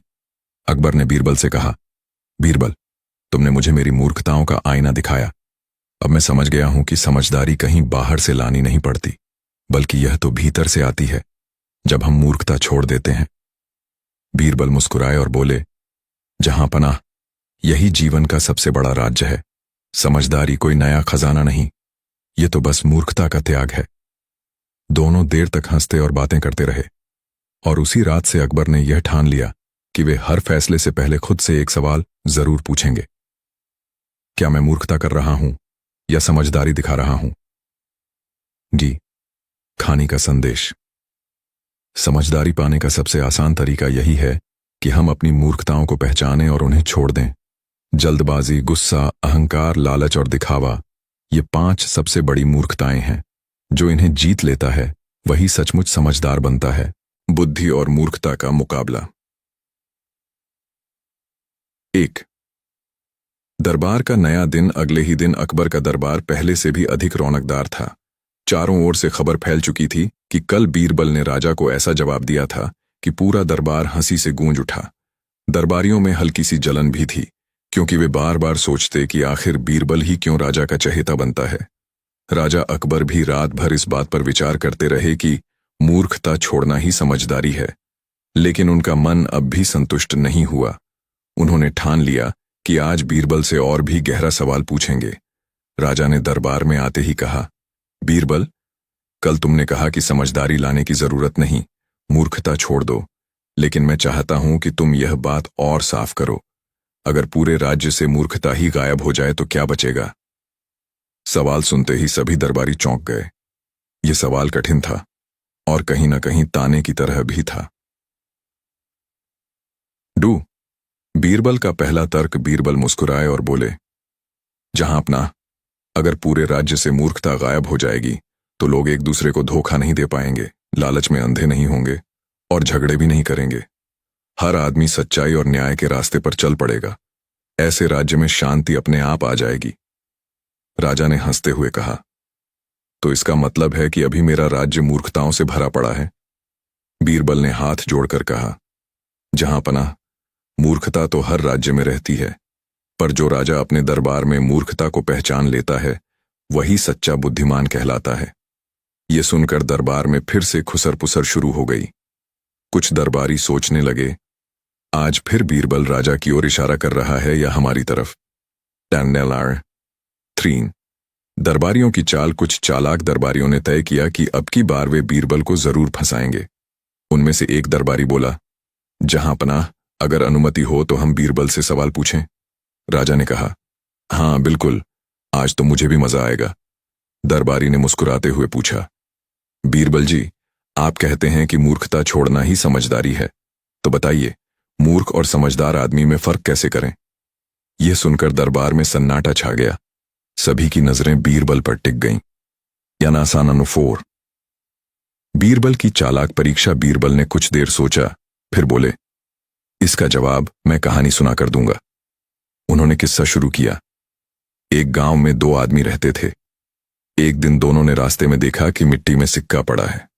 S1: अकबर ने बीरबल से कहा, बीरबल, तुमने मुझे मेरी मूर्खताओं का आईना दिखाया। अब मैं समझ गया हूं कि समझदारी कहीं बाहर से लानी नहीं पड़ती, बल्कि यह तो भीतर से आती है, जब हम मूर्खता छोड़ देते हैं। बीरबल मुस्कुराए और बोले, जहां पनाह, यही जीवन का सबसे बड़ा राज्य है। समझदारी कोई नया खजाना नहीं, ये तो बस मूर्खता का त्याग है। दोनों देर तक हंसते और बातें करते रहे, और उसी रात से अकबर ने यह ठान लिया कि वे हर फैसले से पहले खुद से एक सवाल जरूर पूछेंगे, क्या मैं मूर्खता कर रहा हूं या समझदारी दिखा रहा हूं? जी। खानी का संदेश। समझदारी पाने का सबसे आसान तरीका यही है कि हम अपनी मूर्खताओं को पहचानें और उन्हें छोड़ दें। जल्दबाजी, गुस्सा, अहंकार, लालच और दिखावा, ये 5 सबसे बड़ी मूर्खताएं हैं। जो इन्हें जीत लेता है वही सचमुच समझदार बनता है। बुद्धि और मूर्खता का मुकाबला। 1. दरबार का नया दिन। अगले ही दिन अकबर का दरबार पहले से भी अधिक रौनकदार था। चारों ओर से खबर फैल चुकी थी कि कल बीरबल ने राजा को ऐसा जवाब दिया था कि पूरा दरबार हंसी से गूंज उठा। दरबारियों में हल्की सी जलन भी थी, क्योंकि वे बार बार सोचते कि आखिर बीरबल ही क्यों राजा का चहेता बनता है। राजा अकबर भी रात भर इस बात पर विचार करते रहे कि मूर्खता छोड़ना ही समझदारी है, लेकिन उनका मन अब भी संतुष्ट नहीं हुआ। उन्होंने ठान लिया कि आज बीरबल से और भी गहरा सवाल पूछेंगे। राजा ने दरबार में आते ही कहा, बीरबल, कल तुमने कहा कि समझदारी लाने की जरूरत नहीं, मूर्खता छोड़ दो, लेकिन मैं चाहता हूं कि तुम यह बात और साफ करो। अगर पूरे राज्य से मूर्खता ही गायब हो जाए तो क्या बचेगा? सवाल सुनते ही सभी दरबारी चौंक गए। यह सवाल कठिन था और कहीं न कहीं ताने की तरह भी था। डू। बीरबल का पहला तर्क। बीरबल मुस्कुराए और बोले, जहां अपना, अगर पूरे राज्य से मूर्खता गायब हो जाएगी तो लोग एक दूसरे को धोखा नहीं दे पाएंगे, लालच में अंधे नहीं होंगे और झगड़े भी नहीं करेंगे। हर आदमी सच्चाई और न्याय के रास्ते पर चल पड़ेगा। ऐसे राज्य में शांति अपने आप आ जाएगी। राजा ने हंसते हुए कहा, तो इसका मतलब है कि अभी मेरा राज्य मूर्खताओं से भरा पड़ा है? बीरबल ने हाथ जोड़कर कहा, जहां पनाह, मूर्खता तो हर राज्य में रहती है, पर जो राजा अपने दरबार में मूर्खता को पहचान लेता है वही सच्चा बुद्धिमान कहलाता है। ये सुनकर दरबार में फिर से खुसर-पुसर शुरू हो गई। कुछ दरबारी सोचने लगे, आज फिर बीरबल राजा की ओर इशारा कर रहा है या हमारी तरफ। 3. दरबारियों की चाल कुछ चालाक दरबारियों ने तय किया कि अब की बार वे बीरबल को जरूर फंसाएंगे। उनमें से एक दरबारी बोला, जहां पनाह, अगर अनुमति हो तो हम बीरबल से सवाल पूछें। राजा ने कहा, हाँ बिल्कुल, आज तो मुझे भी मजा आएगा। दरबारी ने मुस्कुराते हुए पूछा, बीरबल जी, आप कहते हैं कि मूर्खता छोड़ना ही समझदारी है, तो बताइए मूर्ख और समझदार आदमी में फर्क कैसे करें। यह सुनकर दरबार में सन्नाटा छा गया। सभी की नजरें बीरबल पर टिक गईं। यानासान नंबर 4। बीरबल की चालाक परीक्षा। बीरबल ने कुछ देर सोचा, फिर बोले, इसका जवाब मैं कहानी सुनाकर दूंगा। उन्होंने किस्सा शुरू किया। एक गांव में दो आदमी रहते थे। एक दिन दोनों ने रास्ते में देखा कि मिट्टी में सिक्का पड़ा है।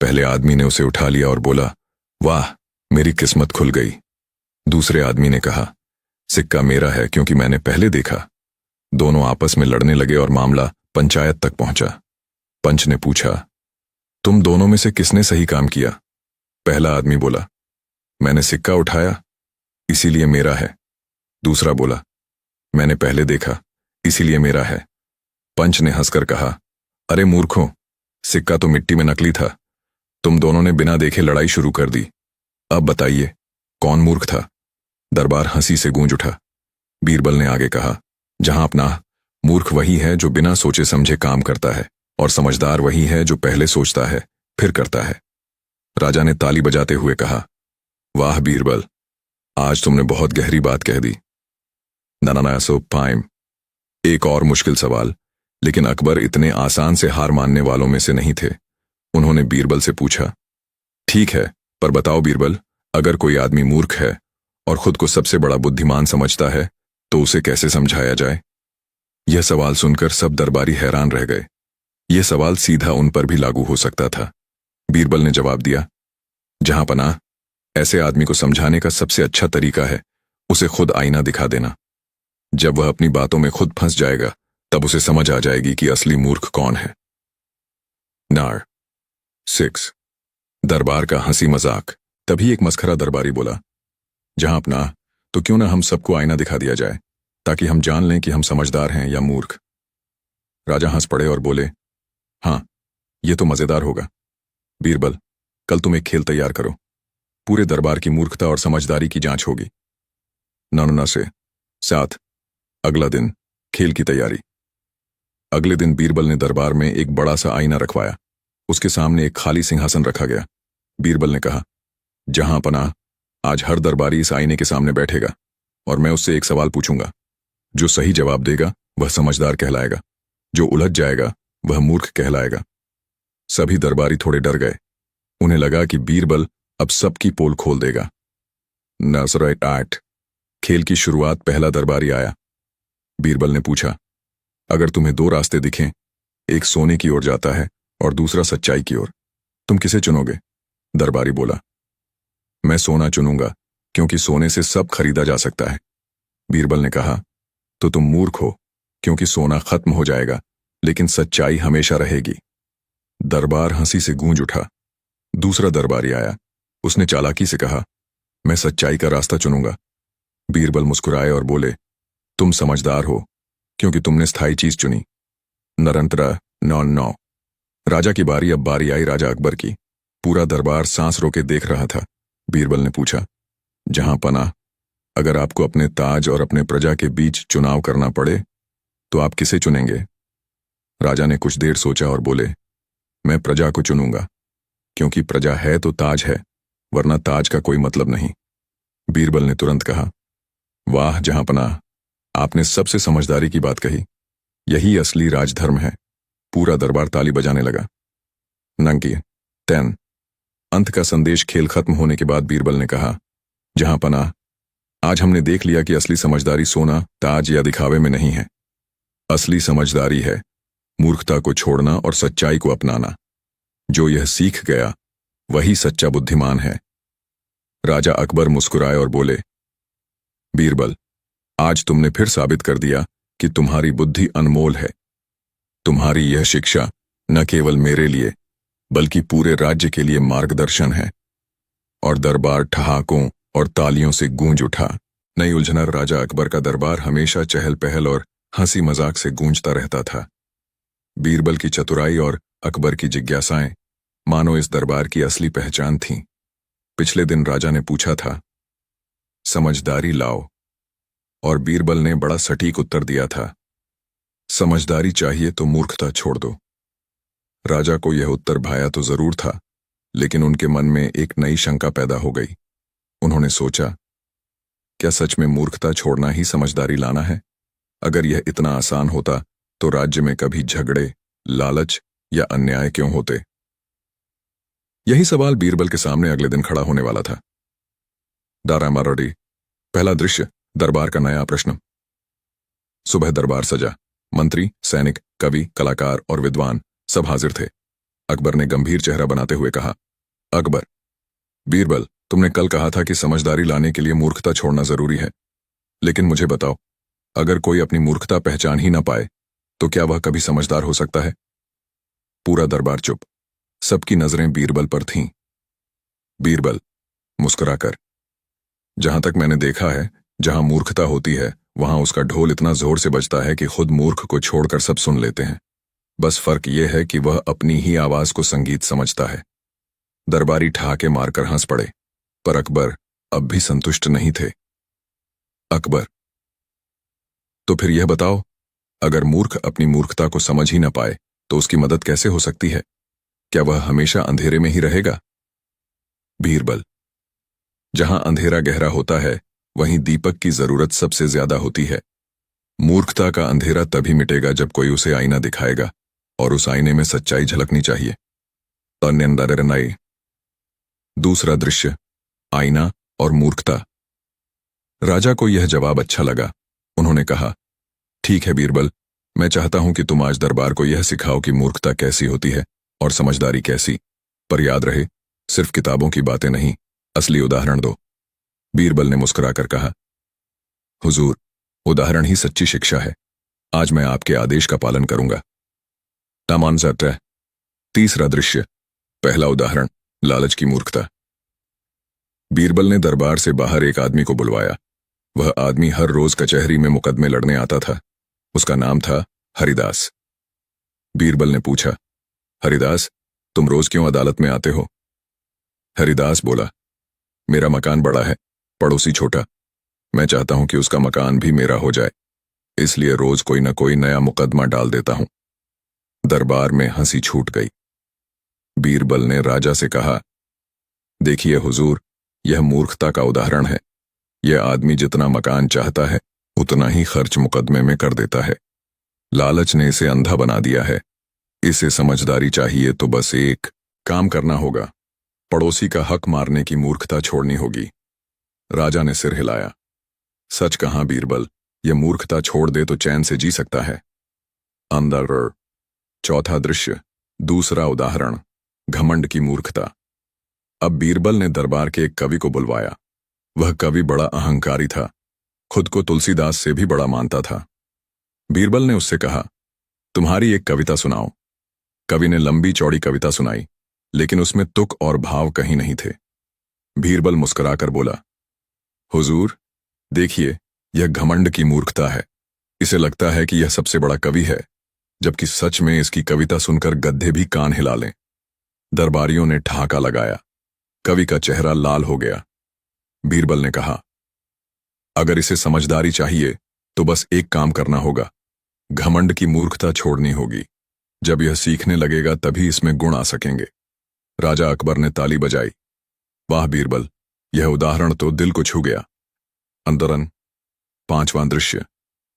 S1: पहले आदमी ने उसे उठा लिया और बोला, वाह, मेरी किस्मत खुल गई। दूसरे आदमी ने कहा, सिक्का मेरा है क्योंकि मैंने पहले देखा। दोनों आपस में लड़ने लगे और मामला पंचायत तक पहुंचा। पंच ने पूछा, तुम दोनों में से किसने सही काम किया? पहला आदमी बोला, मैंने सिक्का उठाया, इसीलिए मेरा है। दूसरा बोला, मैंने पहले देखा, इसीलिए मेरा है। पंच ने हंसकर कहा, अरे मूर्खों, सिक्का तो मिट्टी में नकली था। तुम दोनों ने बिना देखे लड़ाई शुरू कर दी। अब बताइए कौन मूर्ख था? दरबार हंसी से गूंज उठा। बीरबल ने आगे कहा, जहां अपना, मूर्ख वही है जो बिना सोचे समझे काम करता है, और समझदार वही है जो पहले सोचता है फिर करता है। राजा ने ताली बजाते हुए कहा, वाह बीरबल, आज तुमने बहुत गहरी बात कह दी। नाना सो पाइम। एक और मुश्किल सवाल, लेकिन अकबर इतने आसान से हार मानने वालों में से नहीं थे। उन्होंने बीरबल से पूछा, ठीक है, पर बताओ बीरबल, अगर कोई आदमी मूर्ख है और खुद को सबसे बड़ा बुद्धिमान समझता है तो उसे कैसे समझाया जाए? यह सवाल सुनकर सब दरबारी हैरान रह गए। यह सवाल सीधा उन पर भी लागू हो सकता था। बीरबल ने जवाब दिया, जहां पनाह, ऐसे आदमी को समझाने का सबसे अच्छा तरीका है उसे खुद आईना दिखा देना। जब वह अपनी बातों में खुद फंस जाएगा तब उसे समझ आ जाएगी कि असली मूर्ख कौन है। नार 6। दरबार का हंसी मजाक। तभी एक मस्खरा दरबारी बोला, जहां अपना, तो क्यों ना हम सबको आईना दिखा दिया जाए, ताकि हम जान लें कि हम समझदार हैं या मूर्ख। राजा हंस पड़े और बोले, हाँ, यह तो मजेदार होगा। बीरबल, कल तुम एक खेल तैयार करो। पूरे दरबार की मूर्खता और समझदारी की जांच होगी। 9 से 7। अगला दिन, खेल की तैयारी। अगले दिन बीरबल ने दरबार में एक बड़ा सा आईना रखवाया। उसके सामने एक खाली सिंहासन रखा गया। बीरबल ने कहा, जहां पनाह, आज हर दरबारी इस आईने के सामने बैठेगा और मैं उससे एक सवाल पूछूंगा। जो सही जवाब देगा वह समझदार कहलाएगा, जो उलझ जाएगा वह मूर्ख कहलाएगा। सभी दरबारी थोड़े डर गए। उन्हें लगा कि बीरबल अब सबकी पोल खोल देगा। नसर 8। खेल की शुरुआत। पहला दरबारी आया। बीरबल ने पूछा, अगर तुम्हें दो रास्ते दिखें, एक सोने की ओर जाता है और दूसरा सच्चाई की ओर, तुम किसे चुनोगे? दरबारी बोला, मैं सोना चुनूंगा क्योंकि सोने से सब खरीदा जा सकता है। बीरबल ने कहा, तो तुम मूर्ख हो क्योंकि सोना खत्म हो जाएगा लेकिन सच्चाई हमेशा रहेगी। दरबार हंसी से गूंज उठा। दूसरा दरबारी आया। उसने चालाकी से कहा, मैं सच्चाई का रास्ता चुनूंगा। बीरबल मुस्कुराए और बोले, तुम समझदार हो क्योंकि तुमने स्थायी चीज चुनी। नरंतरा 9। राजा की बारी। अब बारी आई राजा अकबर की। पूरा दरबार सांस रोके देख रहा था। बीरबल ने पूछा, जहां पनाह, अगर आपको अपने ताज और अपने प्रजा के बीच चुनाव करना पड़े तो आप किसे चुनेंगे? राजा ने कुछ देर सोचा और बोले, मैं प्रजा को चुनूंगा, क्योंकि प्रजा है तो ताज है, वरना ताज का कोई मतलब नहीं। बीरबल ने तुरंत कहा, वाह जहां पनाह, आपने सबसे समझदारी की बात कही। यही असली राजधर्म है। पूरा दरबार ताली बजाने लगा। नंकी 10। अंत का संदेश। खेल खत्म होने के बाद बीरबल ने कहा, जहां पनाह, आज हमने देख लिया कि असली समझदारी सोना, ताज या दिखावे में नहीं है। असली समझदारी है मूर्खता को छोड़ना और सच्चाई को अपनाना। जो यह सीख गया वही सच्चा बुद्धिमान है। राजा अकबर मुस्कुराए और बोले, बीरबल, आज तुमने फिर साबित कर दिया कि तुम्हारी बुद्धि अनमोल है। तुम्हारी यह शिक्षा न केवल मेरे लिए बल्कि पूरे राज्य के लिए मार्गदर्शन है। और दरबार ठहाकों और तालियों से गूंज उठा। नई उलझना। राजा अकबर का दरबार हमेशा चहल पहल और हंसी मजाक से गूंजता रहता था। बीरबल की चतुराई और अकबर की जिज्ञासाएं मानो इस दरबार की असली पहचान थीं। पिछले दिन राजा ने पूछा था, समझदारी लाओ, और बीरबल ने बड़ा सटीक उत्तर दिया था, समझदारी चाहिए तो मूर्खता छोड़ दो। राजा को यह उत्तर भाया तो जरूर था, लेकिन उनके मन में एक नई शंका पैदा हो गई। उन्होंने सोचा, क्या सच में मूर्खता छोड़ना ही समझदारी लाना है? अगर यह इतना आसान होता तो राज्य में कभी झगड़े, लालच या अन्याय क्यों होते? यही सवाल बीरबल के सामने अगले दिन खड़ा होने वाला था। दारामारडी। पहला दृश्य, दरबार का नया प्रश्न। सुबह दरबार सजा। मंत्री, सैनिक, कवि, कलाकार और विद्वान सब हाजिर थे। अकबर ने गंभीर चेहरा बनाते हुए कहा, अकबर, बीरबल, तुमने कल कहा था कि समझदारी लाने के लिए मूर्खता छोड़ना जरूरी है, लेकिन मुझे बताओ, अगर कोई अपनी मूर्खता पहचान ही ना पाए तो क्या वह कभी समझदार हो सकता है? पूरा दरबार चुप। सबकी नजरें बीरबल पर थीं। बीरबल मुस्कुराकर, जहां तक मैंने देखा है, जहां मूर्खता होती है वहां उसका ढोल इतना जोर से बजता है कि खुद मूर्ख को छोड़कर सब सुन लेते हैं। बस फर्क यह है कि वह अपनी ही आवाज को संगीत समझता है। दरबारी ठहाके मारकर हंस पड़े, पर अकबर अब भी संतुष्ट नहीं थे। अकबर, तो फिर यह बताओ, अगर मूर्ख अपनी मूर्खता को समझ ही न पाए तो उसकी मदद कैसे हो सकती है? क्या वह हमेशा अंधेरे में ही रहेगा? बीरबल, जहां अंधेरा गहरा होता है वहीं दीपक की जरूरत सबसे ज्यादा होती है। मूर्खता का अंधेरा तभी मिटेगा जब कोई उसे आईना दिखाएगा, और उस आईने में सच्चाई झलकनी चाहिए। तन्यंदरनाई। दूसरा दृश्य, आईना और मूर्खता। राजा को यह जवाब अच्छा लगा। उन्होंने कहा, ठीक है बीरबल, मैं चाहता हूं कि तुम आज दरबार को यह सिखाओ कि मूर्खता कैसी होती है और समझदारी कैसी। पर याद रहे, सिर्फ किताबों की बातें नहीं, असली उदाहरण दो। बीरबल ने मुस्कुराकर कहा, हुजूर, उदाहरण ही सच्ची शिक्षा है। आज मैं आपके आदेश का पालन करूंगा। तामानजट। तीसरा दृश्य, पहला उदाहरण, लालच की मूर्खता। बीरबल ने दरबार से बाहर एक आदमी को बुलवाया। वह आदमी हर रोज कचहरी में मुकदमे लड़ने आता था। उसका नाम था हरिदास। बीरबल ने पूछा, हरिदास, तुम रोज क्यों अदालत में आते हो? हरिदास बोला, मेरा मकान बड़ा है, पड़ोसी छोटा। मैं चाहता हूं कि उसका मकान भी मेरा हो जाए, इसलिए रोज कोई न कोई नया मुकदमा डाल देता हूं। दरबार में हंसी छूट गई। बीरबल ने राजा से कहा, देखिए हुजूर, यह मूर्खता का उदाहरण है। यह आदमी जितना मकान चाहता है उतना ही खर्च मुकदमे में कर देता है। लालच ने इसे अंधा बना दिया है। इसे समझदारी चाहिए तो बस एक काम करना होगा, पड़ोसी का हक मारने की मूर्खता छोड़नी होगी। राजा ने सिर हिलाया। सच कहा बीरबल, यह मूर्खता छोड़ दे तो चैन से जी सकता है। अंदर। चौथा दृश्य, दूसरा उदाहरण, घमंड की मूर्खता। अब बीरबल ने दरबार के एक कवि को बुलवाया। वह कवि बड़ा अहंकारी था, खुद को तुलसीदास से भी बड़ा मानता था। बीरबल ने उससे कहा, तुम्हारी एक कविता सुनाओ। कवि ने लंबी चौड़ी कविता सुनाई, लेकिन उसमें तुक और भाव कहीं नहीं थे। बीरबल मुस्कुराकर बोला, हुजूर, देखिए, यह घमंड की मूर्खता है। इसे लगता है कि यह सबसे बड़ा कवि है, जबकि सच में इसकी कविता सुनकर गद्दे भी कान हिला लें। दरबारियों ने ठहाका लगाया। कवि का चेहरा लाल हो गया। बीरबल ने कहा, अगर इसे समझदारी चाहिए तो बस एक काम करना होगा, घमंड की मूर्खता छोड़नी होगी। जब यह सीखने लगेगा तभी इसमें गुण आ सकेंगे। राजा अकबर ने ताली बजाई। वाह बीरबल, यह उदाहरण तो दिल को छू गया। अंदरन। पांचवां दृश्य,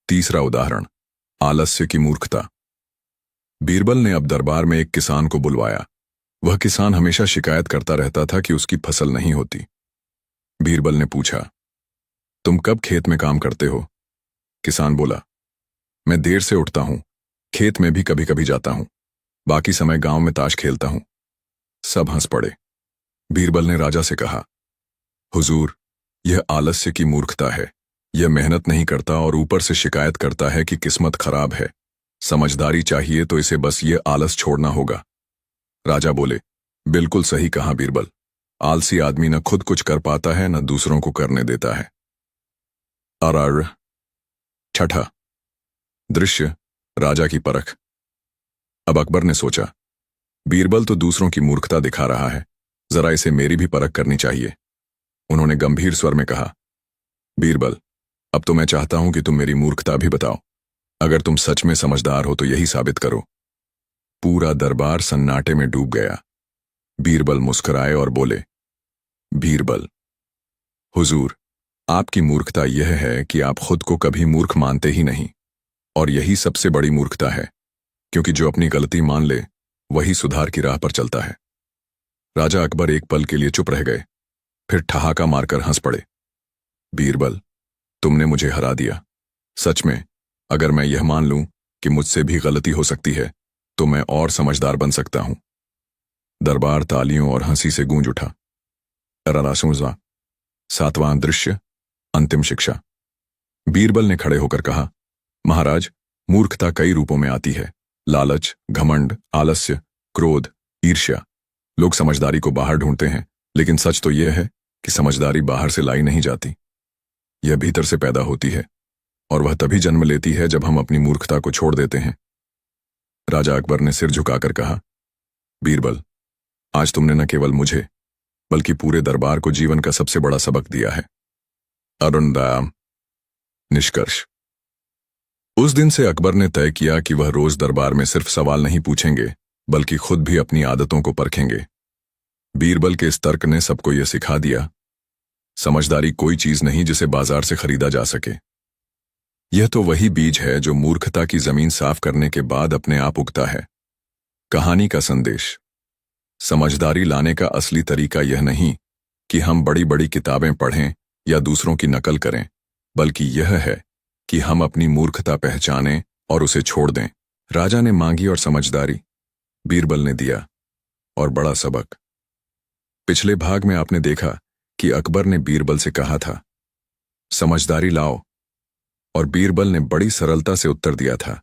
S1: तीसरा उदाहरण, आलस्य की मूर्खता। बीरबल ने अब दरबार में एक किसान को बुलवाया। वह किसान हमेशा शिकायत करता रहता था कि उसकी फसल नहीं होती। बीरबल ने पूछा, तुम कब खेत में काम करते हो? किसान बोला, मैं देर से उठता हूं, खेत में भी कभी कभी जाता हूं, बाकी समय गांव में ताश खेलता हूं। सब हंस पड़े। बीरबल ने राजा से कहा, हुजूर, यह आलस्य की मूर्खता है। यह मेहनत नहीं करता और ऊपर से शिकायत करता है कि किस्मत खराब है। समझदारी चाहिए तो इसे बस ये आलस छोड़ना होगा। राजा बोले, बिल्कुल सही कहा बीरबल। आलसी आदमी न खुद कुछ कर पाता है न दूसरों को करने देता है। आर। छठा दृश्य, राजा की परख। अब अकबर ने सोचा, बीरबल तो दूसरों की मूर्खता दिखा रहा है, जरा इसे मेरी भी परख करनी चाहिए। उन्होंने गंभीर स्वर में कहा, बीरबल, अब तो मैं चाहता हूं कि तुम मेरी मूर्खता भी बताओ। अगर तुम सच में समझदार हो तो यही साबित करो। पूरा दरबार सन्नाटे में डूब गया। बीरबल मुस्कुराए और बोले, बीरबल, हुजूर, आपकी मूर्खता यह है कि आप खुद को कभी मूर्ख मानते ही नहीं, और यही सबसे बड़ी मूर्खता है, क्योंकि जो अपनी गलती मान ले वही सुधार की राह पर चलता है। राजा अकबर एक पल के लिए चुप रह गए, फिर ठहाका मारकर हंस पड़े। बीरबल, तुमने मुझे हरा दिया। सच में, अगर मैं यह मान लूं कि मुझसे भी गलती हो सकती है तो मैं और समझदार बन सकता हूं। दरबार तालियों और हंसी से गूंज उठा। ररासूजा, 7वां दृश्य, अंतिम शिक्षा। बीरबल ने खड़े होकर कहा, महाराज, मूर्खता कई रूपों में आती है। लालच, घमंड, आलस्य, क्रोध, ईर्ष्या। लोग समझदारी को बाहर ढूंढते हैं, लेकिन सच तो यह है कि समझदारी बाहर से लाई नहीं जाती। यह भीतर से पैदा होती है, और वह तभी जन्म लेती है जब हम अपनी मूर्खता को छोड़ देते हैं। राजा अकबर ने सिर झुकाकर कहा, बीरबल, आज तुमने न केवल मुझे बल्कि पूरे दरबार को जीवन का सबसे बड़ा सबक दिया है। अरुणदाम। निष्कर्ष। उस दिन से अकबर ने तय किया कि वह रोज दरबार में सिर्फ सवाल नहीं पूछेंगे, बल्कि खुद भी अपनी आदतों को परखेंगे। बीरबल के इस तर्क ने सबको यह सिखा दिया, समझदारी कोई चीज नहीं जिसे बाजार से खरीदा जा सके। यह तो वही बीज है जो मूर्खता की जमीन साफ करने के बाद अपने आप उगता है। कहानी का संदेश। समझदारी लाने का असली तरीका यह नहीं कि हम बड़ी बड़ी किताबें पढ़ें या दूसरों की नकल करें, बल्कि यह है कि हम अपनी मूर्खता पहचानें और उसे छोड़ दें। राजा ने मांगी और समझदारी, बीरबल ने दिया और बड़ा सबक। पिछले भाग में आपने देखा कि अकबर ने बीरबल से कहा था, समझदारी लाओ, और बीरबल ने बड़ी सरलता से उत्तर दिया था,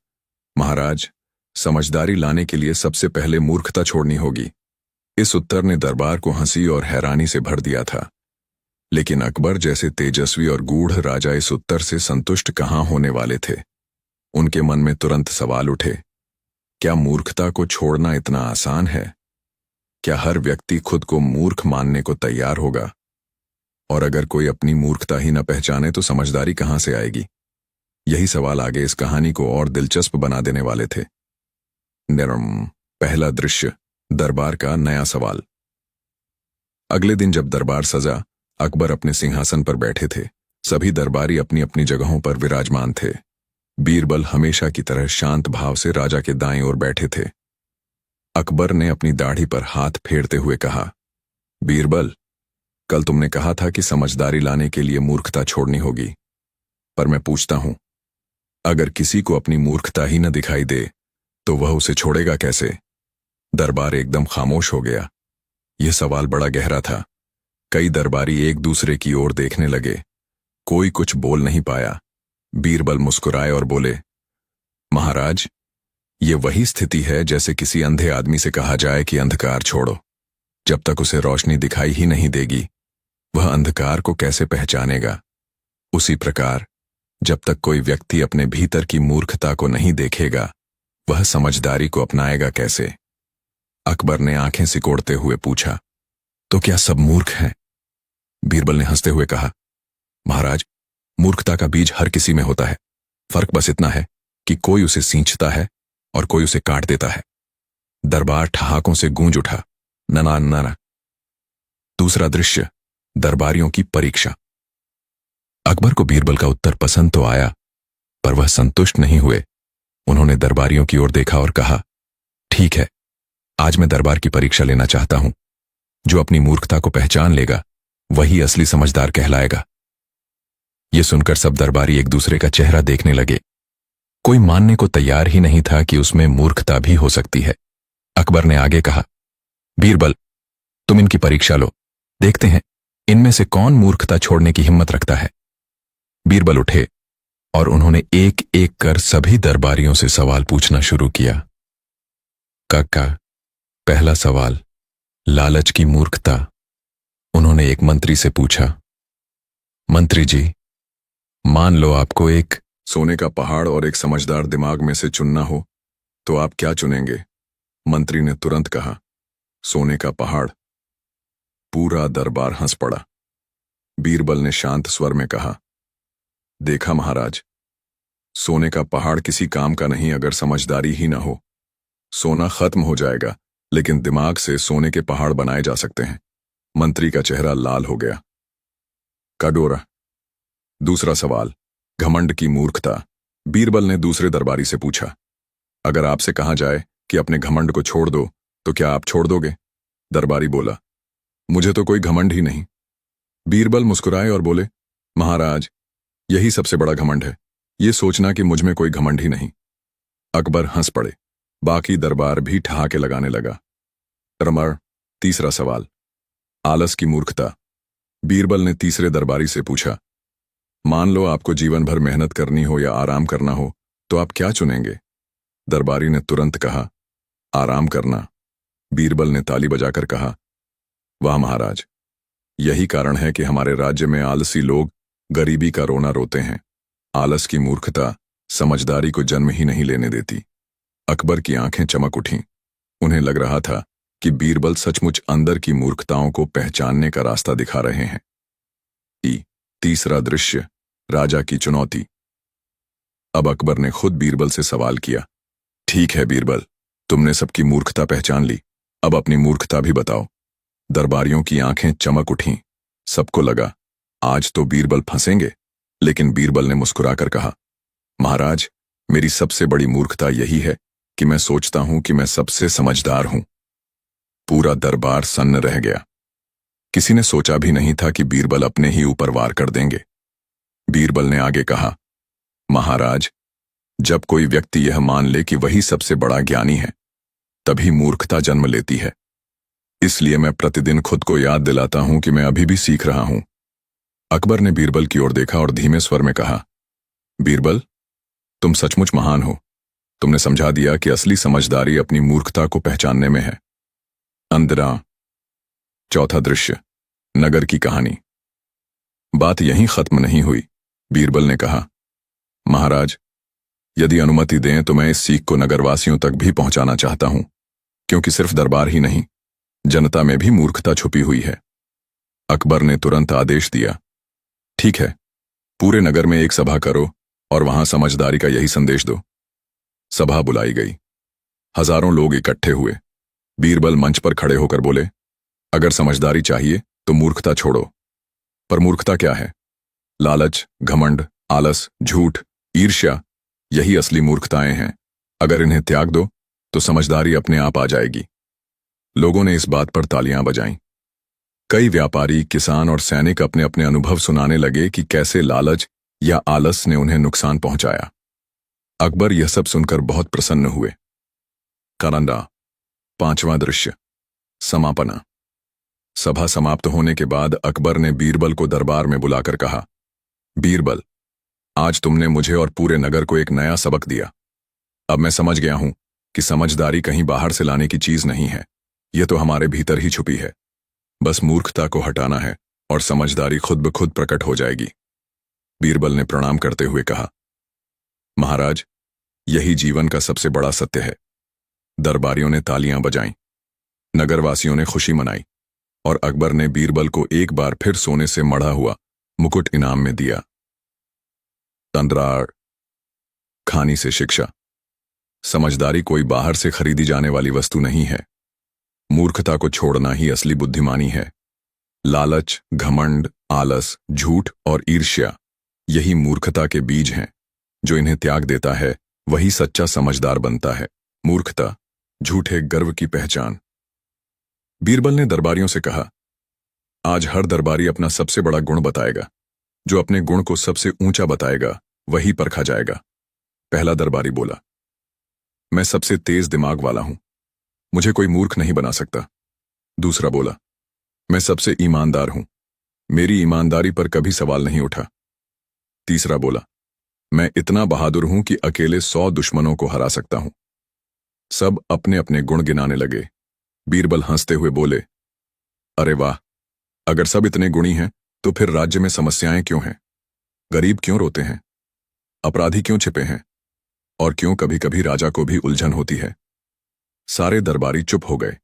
S1: महाराज, समझदारी लाने के लिए सबसे पहले मूर्खता छोड़नी होगी। इस उत्तर ने दरबार को हंसी और हैरानी से भर दिया था, लेकिन अकबर जैसे तेजस्वी और गूढ़ राजा इस उत्तर से संतुष्ट कहां होने वाले थे। उनके मन में तुरंत सवाल उठे, क्या मूर्खता को छोड़ना इतना आसान है? क्या हर व्यक्ति खुद को मूर्ख मानने को तैयार होगा? और अगर कोई अपनी मूर्खता ही न पहचाने तो समझदारी कहां से आएगी? यही सवाल आगे इस कहानी को और दिलचस्प बना देने वाले थे। पहला दृश्य, दरबार का नया सवाल। अगले दिन जब दरबार सजा, अकबर अपने सिंहासन पर बैठे थे। सभी दरबारी अपनी अपनी जगहों पर विराजमान थे। बीरबल हमेशा की तरह शांत भाव से राजा के दाईं ओर बैठे थे। अकबर ने अपनी दाढ़ी पर हाथ फेरते हुए कहा, बीरबल, कल तुमने कहा था कि समझदारी लाने के लिए मूर्खता छोड़नी होगी, पर मैं पूछता हूं, अगर किसी को अपनी मूर्खता ही न दिखाई दे तो वह उसे छोड़ेगा कैसे? दरबार एकदम खामोश हो गया। यह सवाल बड़ा गहरा था। कई दरबारी एक दूसरे की ओर देखने लगे। कोई कुछ बोल नहीं पाया। बीरबल मुस्कुराए और बोले, महाराज, ये वही स्थिति है जैसे किसी अंधे आदमी से कहा जाए कि अंधकार छोड़ो। जब तक उसे रोशनी दिखाई ही नहीं देगी, वह अंधकार को कैसे पहचानेगा? उसी प्रकार, जब तक कोई व्यक्ति अपने भीतर की मूर्खता को नहीं देखेगा, वह समझदारी को अपनाएगा कैसे? अकबर ने आंखें सिकोड़ते हुए पूछा, तो क्या सब मूर्ख हैं? बीरबल ने हंसते हुए कहा, महाराज, मूर्खता का बीज हर किसी में होता है। फर्क बस इतना है कि कोई उसे सींचता है और कोई उसे काट देता है। दरबार ठहाकों से गूंज उठा, नना नना। दूसरा दृश्य, दरबारियों की परीक्षा। अकबर को बीरबल का उत्तर पसंद तो आया, पर वह संतुष्ट नहीं हुए। उन्होंने दरबारियों की ओर देखा और कहा, ठीक है, आज मैं दरबार की परीक्षा लेना चाहता हूं। जो अपनी मूर्खता को पहचान लेगा वही असली समझदार कहलाएगा। यह सुनकर सब दरबारी एक दूसरे का चेहरा देखने लगे। कोई मानने को तैयार ही नहीं था कि उसमें मूर्खता भी हो सकती है। अकबर ने आगे कहा, बीरबल, तुम इनकी परीक्षा लो, देखते हैं इनमें से कौन मूर्खता छोड़ने की हिम्मत रखता है। बीरबल उठे और उन्होंने एक एक कर सभी दरबारियों से सवाल पूछना शुरू किया। काका, पहला सवाल, लालच की मूर्खता। उन्होंने एक मंत्री से पूछा, मंत्री जी, मान लो आपको एक सोने का पहाड़ और एक समझदार दिमाग में से चुनना हो, तो आप क्या चुनेंगे? मंत्री ने तुरंत कहा, सोने का पहाड़। पूरा दरबार हंस पड़ा। बीरबल ने शांत स्वर में कहा, देखा महाराज, सोने का पहाड़ किसी काम का नहीं अगर समझदारी ही ना हो। सोना खत्म हो जाएगा, लेकिन दिमाग से सोने के पहाड़ बनाए जा सकते हैं। मंत्री का चेहरा लाल हो गया। काडोरा। दूसरा सवाल, घमंड की मूर्खता। बीरबल ने दूसरे दरबारी से पूछा, अगर आपसे कहा जाए कि अपने घमंड को छोड़ दो तो क्या आप छोड़ दोगे? दरबारी बोला, मुझे तो कोई घमंड ही नहीं। बीरबल मुस्कुराए और बोले, महाराज, यही सबसे बड़ा घमंड है, ये सोचना कि मुझ में कोई घमंड ही नहीं। अकबर हंस पड़े। बाकी दरबार भी ठहाके लगाने लगा। रमर। तीसरा सवाल, आलस की मूर्खता। बीरबल ने तीसरे दरबारी से पूछा, मान लो आपको जीवन भर मेहनत करनी हो या आराम करना हो, तो आप क्या चुनेंगे? दरबारी ने तुरंत कहा, आराम करना। बीरबल ने ताली बजाकर कहा, वाह महाराज, यही कारण है कि हमारे राज्य में आलसी लोग गरीबी का रोना रोते हैं। आलस की मूर्खता समझदारी को जन्म ही नहीं लेने देती। अकबर की आंखें चमक उठीं। उन्हें लग रहा था कि बीरबल सचमुच अंदर की मूर्खताओं को पहचानने का रास्ता दिखा रहे हैं। तीसरा दृश्य, राजा की चुनौती। अब अकबर ने खुद बीरबल से सवाल किया, ठीक है बीरबल, तुमने सबकी मूर्खता पहचान ली, अब अपनी मूर्खता भी बताओ। दरबारियों की आंखें चमक उठीं। सबको लगा आज तो बीरबल फंसेंगे, लेकिन बीरबल ने मुस्कुराकर कहा, महाराज, मेरी सबसे बड़ी मूर्खता यही है कि मैं सोचता हूं कि मैं सबसे समझदार हूं। पूरा दरबार सन्न रह गया। किसी ने सोचा भी नहीं था कि बीरबल अपने ही ऊपर वार कर देंगे। बीरबल ने आगे कहा, महाराज, जब कोई व्यक्ति यह मान ले कि वही सबसे बड़ा ज्ञानी है, तभी मूर्खता जन्म लेती है। इसलिए मैं प्रतिदिन खुद को याद दिलाता हूं कि मैं अभी भी सीख रहा हूं। अकबर ने बीरबल की ओर देखा और धीमे स्वर में कहा, बीरबल, तुम सचमुच महान हो। तुमने समझा दिया कि असली समझदारी अपनी मूर्खता को पहचानने में है। अंदरा। चौथा दृश्य, नगर की कहानी। बात यहीं खत्म नहीं हुई। बीरबल ने कहा, महाराज, यदि अनुमति दें तो मैं इस सीख को नगरवासियों तक भी पहुंचाना चाहता हूं, क्योंकि सिर्फ दरबार ही नहीं, जनता में भी मूर्खता छुपी हुई है। अकबर ने तुरंत आदेश दिया, ठीक है, पूरे नगर में एक सभा करो और वहां समझदारी का यही संदेश दो। सभा बुलाई गई। हजारों लोग इकट्ठे हुए। बीरबल मंच पर खड़े होकर बोले, अगर समझदारी चाहिए तो मूर्खता छोड़ो। पर मूर्खता क्या है? लालच, घमंड, आलस, झूठ, ईर्ष्या, यही असली मूर्खताएं हैं। अगर इन्हें त्याग दो तो समझदारी अपने आप आ जाएगी। लोगों ने इस बात पर तालियां बजाईं। कई व्यापारी, किसान और सैनिक अपने अपने अनुभव सुनाने लगे कि कैसे लालच या आलस ने उन्हें नुकसान पहुंचाया। अकबर यह सब सुनकर बहुत प्रसन्न हुए। करंदा। पांचवां दृश्य, समापना। सभा समाप्त होने के बाद अकबर ने बीरबल को दरबार में बुलाकर कहा, बीरबल, आज तुमने मुझे और पूरे नगर को एक नया सबक दिया। अब मैं समझ गया हूं कि समझदारी कहीं बाहर से लाने की चीज नहीं है, यह तो हमारे भीतर ही छुपी है। बस मूर्खता को हटाना है और समझदारी खुद ब खुद प्रकट हो जाएगी। बीरबल ने प्रणाम करते हुए कहा, महाराज, यही जीवन का सबसे बड़ा सत्य है। दरबारियों ने तालियां बजाईं, नगरवासियों ने खुशी मनाई और अकबर ने बीरबल को एक बार फिर सोने से मढ़ा हुआ मुकुट इनाम में दिया। तंद्रार। खानी से शिक्षा। समझदारी कोई बाहर से खरीदी जाने वाली वस्तु नहीं है। मूर्खता को छोड़ना ही असली बुद्धिमानी है। लालच, घमंड, आलस, झूठ और ईर्ष्या, यही मूर्खता के बीज हैं। जो इन्हें त्याग देता है वही सच्चा समझदार बनता है। मूर्खता, झूठे गर्व की पहचान। बीरबल ने दरबारियों से कहा, आज हर दरबारी अपना सबसे बड़ा गुण बताएगा। जो अपने गुण को सबसे ऊंचा बताएगा वही परखा जाएगा। पहला दरबारी बोला, मैं सबसे तेज दिमाग वाला हूं, मुझे कोई मूर्ख नहीं बना सकता। दूसरा बोला, मैं सबसे ईमानदार हूं, मेरी ईमानदारी पर कभी सवाल नहीं उठा। तीसरा बोला, मैं इतना बहादुर हूं कि अकेले 100 दुश्मनों को हरा सकता हूं। सब अपने अपने गुण गिनाने लगे। बीरबल हंसते हुए बोले, अरे वाह, अगर सब इतने गुणी हैं तो फिर राज्य में समस्याएं क्यों हैं? गरीब क्यों रोते हैं? अपराधी क्यों छिपे हैं? और क्यों कभी कभी राजा को भी उलझन होती है? सारे दरबारी चुप हो गए,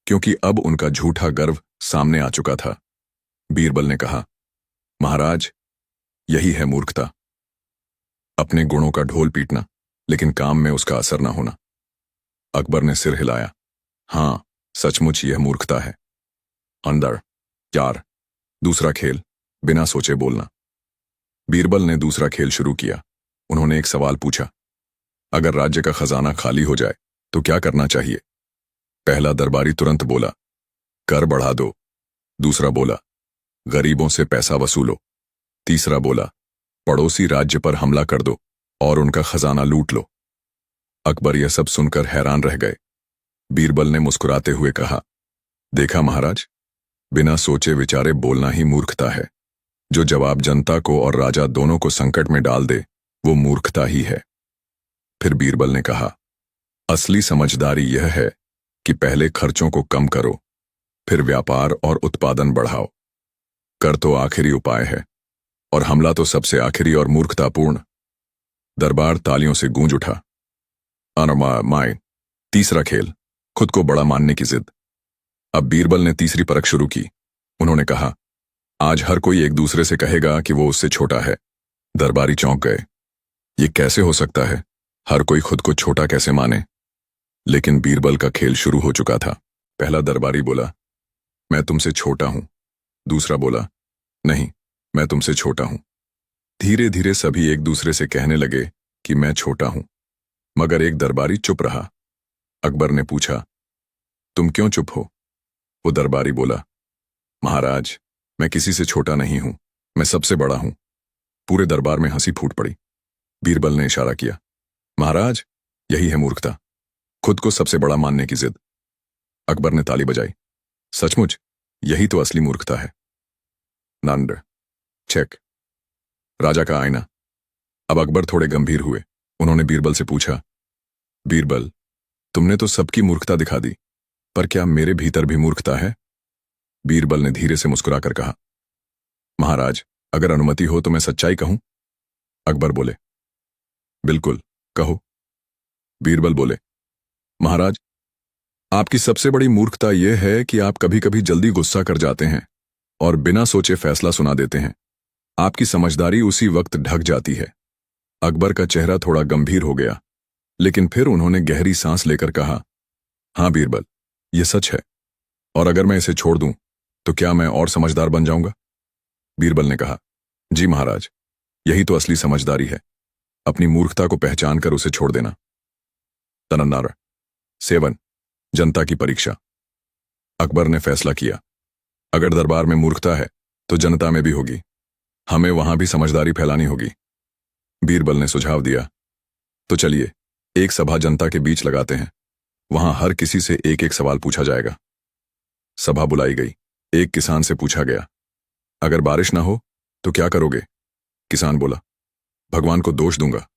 S1: क्योंकि अब उनका झूठा गर्व सामने आ चुका था। बीरबल ने कहा, महाराज, यही है मूर्खता। अपने गुणों का ढोल पीटना, लेकिन काम में उसका असर न होना। अकबर ने सिर हिलाया। हाँ, सचमुच यह मूर्खता है। अंदर 4, दूसरा खेल, बिना सोचे बोलना। बीरबल ने दूसरा खेल शुरू किया। उन्होंने एक सवाल पूछा, अगर राज्य का खजाना खाली हो जाए तो क्या करना चाहिए? पहला दरबारी तुरंत बोला, कर बढ़ा दो। दूसरा बोला, गरीबों से पैसा वसूलो। तीसरा बोला, पड़ोसी राज्य पर हमला कर दो और उनका खजाना लूट लो। अकबर यह सब सुनकर हैरान रह गए। बीरबल ने मुस्कुराते हुए कहा, देखा महाराज, बिना सोचे विचारे बोलना ही मूर्खता है। जो जवाब जनता को और राजा दोनों को संकट में डाल दे, वो मूर्खता ही है। फिर बीरबल ने कहा, असली समझदारी यह है कि पहले खर्चों को कम करो, फिर व्यापार और उत्पादन बढ़ाओ। कर तो आखिरी उपाय है, और हमला तो सबसे आखिरी और मूर्खतापूर्ण। दरबार तालियों से गूंज उठा। माय तीसरा खेल, खुद को बड़ा मानने की जिद। अब बीरबल ने तीसरी परख शुरू की। उन्होंने कहा, आज हर कोई एक दूसरे से कहेगा कि वो उससे छोटा है। दरबारी चौंक गए। ये कैसे हो सकता है? हर कोई खुद को छोटा कैसे माने? लेकिन बीरबल का खेल शुरू हो चुका था। पहला दरबारी बोला, मैं तुमसे छोटा हूं। दूसरा बोला, नहीं, मैं तुमसे छोटा हूं। धीरे धीरे सभी एक दूसरे से कहने लगे कि मैं छोटा हूं, मगर एक दरबारी चुप रहा। अकबर ने पूछा, तुम क्यों चुप हो? वो दरबारी बोला, महाराज, मैं किसी से छोटा नहीं हूं, मैं सबसे बड़ा हूं। पूरे दरबार में हंसी फूट पड़ी। बीरबल ने इशारा किया, महाराज, यही है मूर्खता, खुद को सबसे बड़ा मानने की जिद। अकबर ने ताली बजाई। सचमुच यही तो असली मूर्खता है। नंद चेक। राजा का आईना। अब अकबर थोड़े गंभीर हुए। उन्होंने बीरबल से पूछा, बीरबल, तुमने तो सबकी मूर्खता दिखा दी, पर क्या मेरे भीतर भी मूर्खता है? बीरबल ने धीरे से मुस्कुराकर कहा, महाराज, अगर अनुमति हो तो मैं सच्चाई कहूं? अकबर बोले, बिल्कुल, कहो। बीरबल बोले, महाराज, आपकी सबसे बड़ी मूर्खता यह है कि आप कभी कभी जल्दी गुस्सा कर जाते हैं और बिना सोचे फैसला सुना देते हैं। आपकी समझदारी उसी वक्त ढक जाती है। अकबर का चेहरा थोड़ा गंभीर हो गया, लेकिन फिर उन्होंने गहरी सांस लेकर कहा, हां बीरबल, यह सच है, और अगर मैं इसे छोड़ दूं तो क्या मैं और समझदार बन जाऊंगा? बीरबल ने कहा, जी महाराज, यही तो असली समझदारी है, अपनी मूर्खता को पहचान कर उसे छोड़ देना। तनन्नार 7, जनता की परीक्षा। अकबर ने फैसला किया, अगर दरबार में मूर्खता है तो जनता में भी होगी। हमें वहां भी समझदारी फैलानी होगी। बीरबल ने सुझाव दिया, तो चलिए एक सभा जनता के बीच लगाते हैं। वहां हर किसी से एक एक सवाल पूछा जाएगा। सभा बुलाई गई। एक किसान से पूछा गया, अगर बारिश ना हो तो क्या करोगे? किसान बोला, भगवान को दोष दूंगा।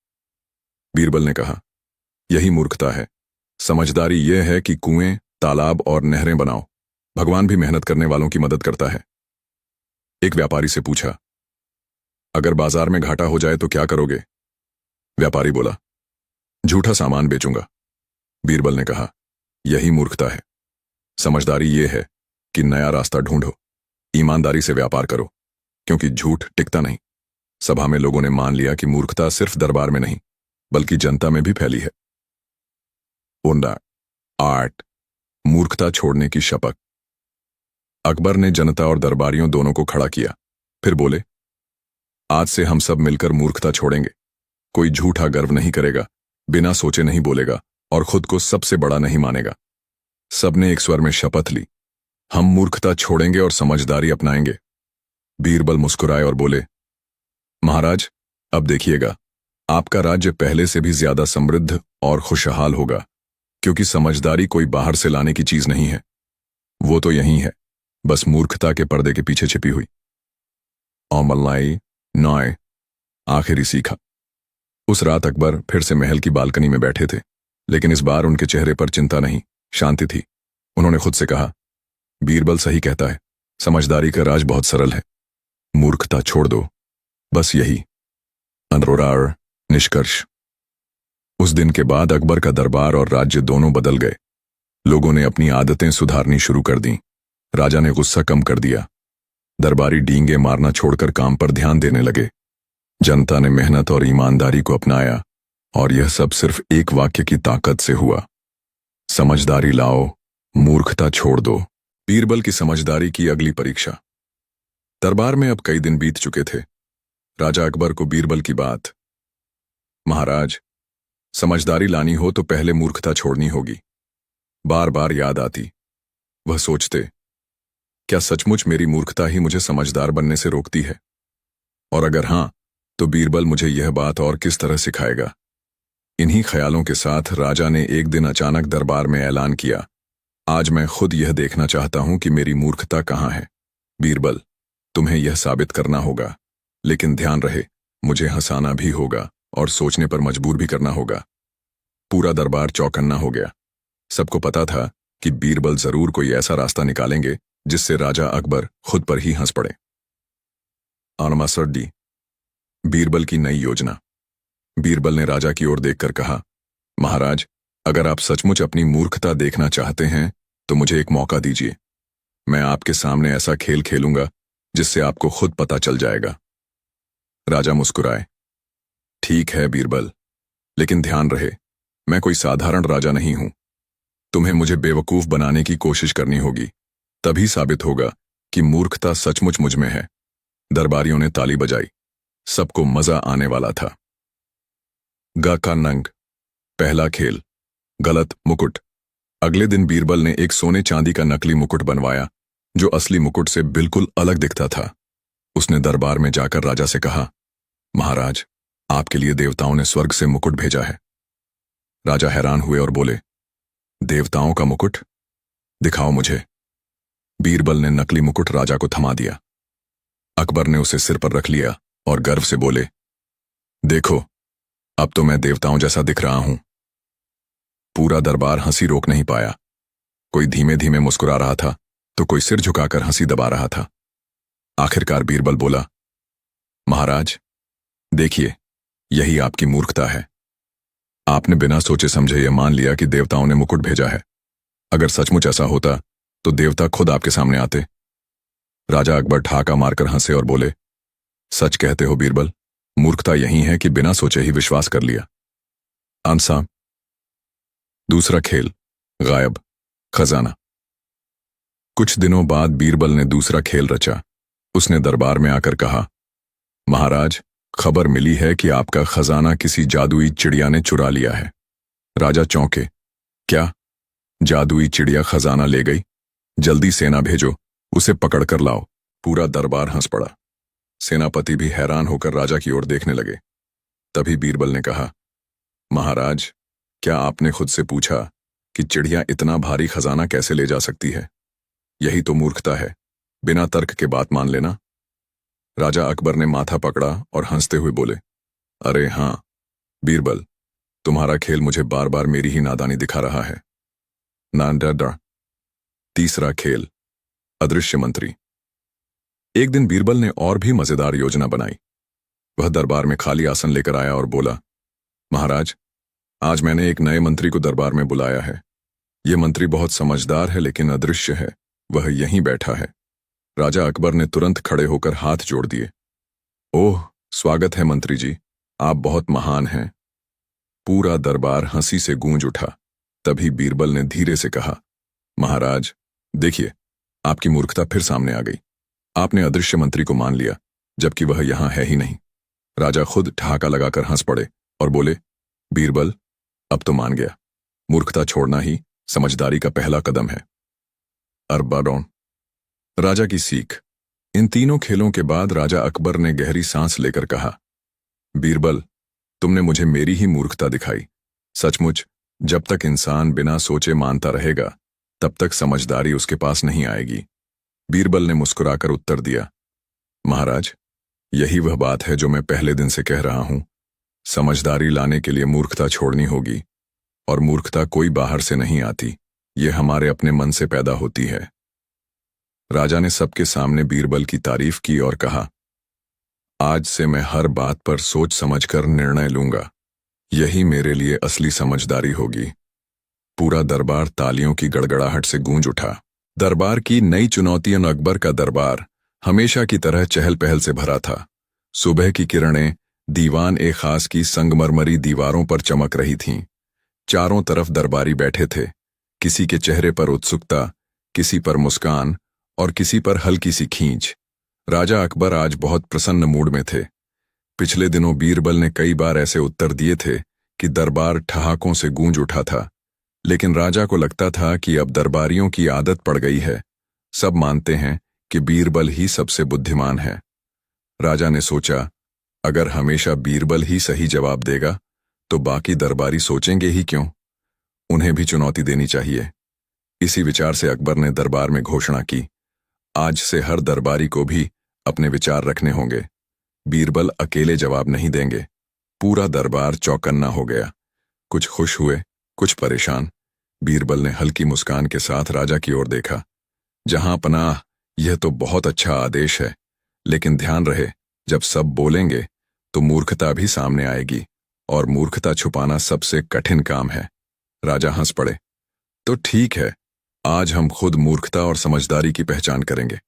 S1: बीरबल ने कहा, यही मूर्खता है। समझदारी यह है कि कुएं, तालाब और नहरें बनाओ। भगवान भी मेहनत करने वालों की मदद करता है। एक व्यापारी से पूछा, अगर बाजार में घाटा हो जाए तो क्या करोगे? व्यापारी बोला, झूठा सामान बेचूंगा। बीरबल ने कहा, यही मूर्खता है। समझदारी यह है कि नया रास्ता ढूंढो, ईमानदारी से व्यापार करो, क्योंकि झूठ टिकता नहीं। सभा में लोगों ने मान लिया कि मूर्खता सिर्फ दरबार में नहीं, बल्कि जनता में भी फैली है। 8, मूर्खता छोड़ने की शपथ। अकबर ने जनता और दरबारियों दोनों को खड़ा किया, फिर बोले, आज से हम सब मिलकर मूर्खता छोड़ेंगे। कोई झूठा गर्व नहीं करेगा, बिना सोचे नहीं बोलेगा और खुद को सबसे बड़ा नहीं मानेगा। सबने एक स्वर में शपथ ली, हम मूर्खता छोड़ेंगे और समझदारी अपनाएंगे। बीरबल मुस्कुराए और बोले, महाराज, अब देखिएगा, आपका राज्य पहले से भी ज्यादा समृद्ध और खुशहाल होगा, क्योंकि समझदारी कोई बाहर से लाने की चीज नहीं है। वो तो यहीं है, बस मूर्खता के पर्दे के पीछे छिपी हुई। औमलाई 9, आखिरी सीखा। उस रात अकबर फिर से महल की बालकनी में बैठे थे, लेकिन इस बार उनके चेहरे पर चिंता नहीं, शांति थी। उन्होंने खुद से कहा, बीरबल सही कहता है, समझदारी का राज बहुत सरल है। मूर्खता छोड़ दो, बस यही। निष्कर्ष। उस दिन के बाद अकबर का दरबार और राज्य दोनों बदल गए। लोगों ने अपनी आदतें सुधारनी शुरू कर दी। राजा ने गुस्सा कम कर दिया। दरबारी डींगे मारना छोड़कर काम पर ध्यान देने लगे। जनता ने मेहनत और ईमानदारी को अपनाया, और यह सब सिर्फ एक वाक्य की ताकत से हुआ। समझदारी लाओ, मूर्खता छोड़ दो। बीरबल की समझदारी की अगली परीक्षा। दरबार में अब कई दिन बीत चुके थे। राजा अकबर को बीरबल की बात, महाराज, समझदारी लानी हो तो पहले मूर्खता छोड़नी होगी, बार बार याद आती। वह सोचते, क्या सचमुच मेरी मूर्खता ही मुझे समझदार बनने से रोकती है? और अगर हां, तो बीरबल मुझे यह बात और किस तरह सिखाएगा? इन्हीं ख्यालों के साथ राजा ने एक दिन अचानक दरबार में ऐलान किया, आज मैं खुद यह देखना चाहता हूं कि मेरी मूर्खता कहां है। बीरबल, तुम्हें यह साबित करना होगा, लेकिन ध्यान रहे, मुझे हंसाना भी होगा और सोचने पर मजबूर भी करना होगा। पूरा दरबार चौकन्ना हो गया। सबको पता था कि बीरबल जरूर कोई ऐसा रास्ता निकालेंगे जिससे राजा अकबर खुद पर ही हंस पड़े। आनमासड्डी, बीरबल की नई योजना। बीरबल ने राजा की ओर देखकर कहा, महाराज, अगर आप सचमुच अपनी मूर्खता देखना चाहते हैं तो मुझे एक मौका दीजिए। मैं आपके सामने ऐसा खेल खेलूंगा जिससे आपको खुद पता चल जाएगा। राजा मुस्कुराए, ठीक है बीरबल, लेकिन ध्यान रहे, मैं कोई साधारण राजा नहीं हूं। तुम्हें मुझे बेवकूफ बनाने की कोशिश करनी होगी, तभी साबित होगा कि मूर्खता सचमुच मुझ में है। दरबारियों ने ताली बजाई। सबको मजा आने वाला था। गा का नंग, पहला खेल, गलत मुकुट। अगले दिन बीरबल ने एक सोने चांदी का नकली मुकुट बनवाया जो असली मुकुट से बिल्कुल अलग दिखता था। उसने दरबार में जाकर राजा से कहा, महाराज, आपके लिए देवताओं ने स्वर्ग से मुकुट भेजा है। राजा हैरान हुए और बोले, देवताओं का मुकुट? दिखाओ मुझे। बीरबल ने नकली मुकुट राजा को थमा दिया। अकबर ने उसे सिर पर रख लिया और गर्व से बोले, देखो, अब तो मैं देवताओं जैसा दिख रहा हूं। पूरा दरबार हंसी रोक नहीं पाया। कोई धीमे धीमे मुस्कुरा रहा था तो कोई सिर झुकाकर हंसी दबा रहा था। आखिरकार बीरबल बोला, महाराज, देखिए, यही आपकी मूर्खता है। आपने बिना सोचे समझे यह मान लिया कि देवताओं ने मुकुट भेजा है। अगर सचमुच ऐसा होता तो देवता खुद आपके सामने आते। राजा अकबर ठहाका मारकर हंसे और बोले, सच कहते हो बीरबल, मूर्खता यही है कि बिना सोचे ही विश्वास कर लिया। आंसा। दूसरा खेल, गायब खजाना। कुछ दिनों बाद बीरबल ने दूसरा खेल रचा। उसने दरबार में आकर कहा, महाराज, खबर मिली है कि आपका खजाना किसी जादुई चिड़िया ने चुरा लिया है। राजा चौंके, क्या? जादुई चिड़िया खजाना ले गई? जल्दी सेना भेजो, उसे पकड़कर लाओ। पूरा दरबार हंस पड़ा। सेनापति भी हैरान होकर राजा की ओर देखने लगे। तभी बीरबल ने कहा, महाराज, क्या आपने खुद से पूछा कि चिड़िया इतना भारी खजाना कैसे ले जा सकती है? यही तो मूर्खता है, बिना तर्क के बात मान लेना। राजा अकबर ने माथा पकड़ा और हंसते हुए बोले, अरे हां बीरबल, तुम्हारा खेल मुझे बार बार मेरी ही नादानी दिखा रहा है। नांडा। तीसरा खेल, अदृश्य मंत्री। एक दिन बीरबल ने और भी मजेदार योजना बनाई। वह दरबार में खाली आसन लेकर आया और बोला, महाराज, आज मैंने एक नए मंत्री को दरबार में बुलाया है। यह मंत्री बहुत समझदार है लेकिन अदृश्य है। वह यहीं बैठा है। राजा अकबर ने तुरंत खड़े होकर हाथ जोड़ दिए। ओह, स्वागत है मंत्री जी, आप बहुत महान हैं। पूरा दरबार हंसी से गूंज उठा। तभी बीरबल ने धीरे से कहा, महाराज, देखिए, आपकी मूर्खता फिर सामने आ गई। आपने अदृश्य मंत्री को मान लिया जबकि वह यहां है ही नहीं। राजा खुद ठहाका लगाकर हंस पड़े और बोले, बीरबल, अब तो मान गया। मूर्खता छोड़ना ही समझदारी का पहला कदम है। अरबाडोन, राजा की सीख। इन तीनों खेलों के बाद राजा अकबर ने गहरी सांस लेकर कहा, बीरबल, तुमने मुझे मेरी ही मूर्खता दिखाई। सचमुच, जब तक इंसान बिना सोचे मानता रहेगा तब तक समझदारी उसके पास नहीं आएगी। बीरबल ने मुस्कुराकर उत्तर दिया, महाराज, यही वह बात है जो मैं पहले दिन से कह रहा हूं। समझदारी लाने के लिए मूर्खता छोड़नी होगी, और मूर्खता कोई बाहर से नहीं आती, ये हमारे अपने मन से पैदा होती है। राजा ने सबके सामने बीरबल की तारीफ की और कहा, आज से मैं हर बात पर सोच समझकर निर्णय लूंगा। यही मेरे लिए असली समझदारी होगी। पूरा दरबार तालियों की गड़गड़ाहट से गूंज उठा। दरबार की नई चुनौतियों। अकबर का दरबार हमेशा की तरह चहल पहल से भरा था। सुबह की किरणें दीवान ए खास की संगमरमरी दीवारों पर चमक रही थीं। चारों तरफ दरबारी बैठे थे। किसी के चेहरे पर उत्सुकता, किसी पर मुस्कान और किसी पर हल्की सी खींच। राजा अकबर आज बहुत प्रसन्न मूड में थे। पिछले दिनों बीरबल ने कई बार ऐसे उत्तर दिए थे कि दरबार ठहाकों से गूंज उठा था, लेकिन राजा को लगता था कि अब दरबारियों की आदत पड़ गई है। सब मानते हैं कि बीरबल ही सबसे बुद्धिमान है। राजा ने सोचा, अगर हमेशा बीरबल ही सही जवाब देगा तो बाकी दरबारी सोचेंगे ही क्यों? उन्हें भी चुनौती देनी चाहिए। इसी विचार से अकबर ने दरबार में घोषणा की, आज से हर दरबारी को भी अपने विचार रखने होंगे। बीरबल अकेले जवाब नहीं देंगे। पूरा दरबार चौकन्ना हो गया। कुछ खुश हुए, कुछ परेशान। बीरबल ने हल्की मुस्कान के साथ राजा की ओर देखा। जहां पनाह, यह तो बहुत अच्छा आदेश है, लेकिन ध्यान रहे, जब सब बोलेंगे तो मूर्खता भी सामने आएगी, और मूर्खता छुपाना सबसे कठिन काम है। राजा हंस पड़े। तो ठीक है, आज हम खुद मूर्खता और समझदारी की पहचान करेंगे।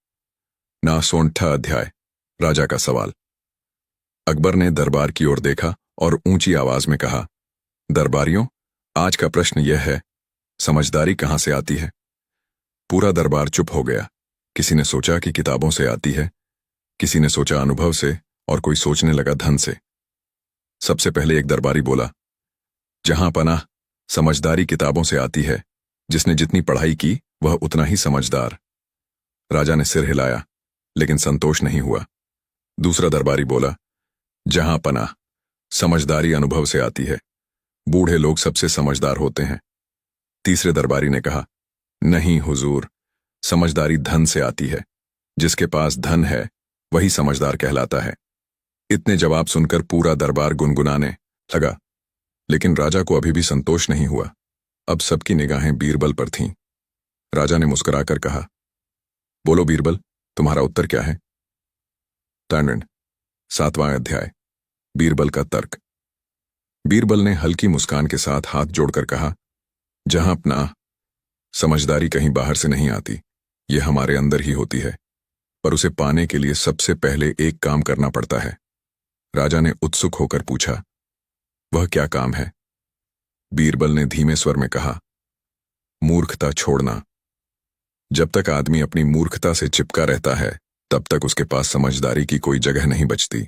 S1: ना 16वां अध्याय, राजा का सवाल। अकबर ने दरबार की ओर देखा और ऊंची आवाज में कहा, दरबारियों, आज का प्रश्न यह है, समझदारी कहां से आती है? पूरा दरबार चुप हो गया। किसी ने सोचा कि किताबों से आती है, किसी ने सोचा अनुभव से, और कोई सोचने लगा धन से। सबसे पहले एक दरबारी बोला, जहां पनाह, समझदारी किताबों से आती है। जिसने जितनी पढ़ाई की वह उतना ही समझदार। राजा ने सिर हिलाया, लेकिन संतोष नहीं हुआ। दूसरा दरबारी बोला, जहां पनाह, समझदारी अनुभव से आती है। बूढ़े लोग सबसे समझदार होते हैं। तीसरे दरबारी ने कहा, नहीं हुजूर, समझदारी धन से आती है। जिसके पास धन है वही समझदार कहलाता है। इतने जवाब सुनकर पूरा दरबार गुनगुनाने लगा, लेकिन राजा को अभी भी संतोष नहीं हुआ। अब सबकी निगाहें बीरबल पर थीं। राजा ने मुस्कुराकर कहा, बोलो बीरबल, तुम्हारा उत्तर क्या है? तांडन 7वां अध्याय, बीरबल का तर्क। बीरबल ने हल्की मुस्कान के साथ हाथ जोड़कर कहा, जहां अपना, समझदारी कहीं बाहर से नहीं आती, यह हमारे अंदर ही होती है, पर उसे पाने के लिए सबसे पहले एक काम करना पड़ता है। राजा ने उत्सुक होकर पूछा, वह क्या काम है? बीरबल ने धीमे स्वर में कहा, मूर्खता छोड़ना। जब तक आदमी अपनी मूर्खता से चिपका रहता है, तब तक उसके पास समझदारी की कोई जगह नहीं बचती।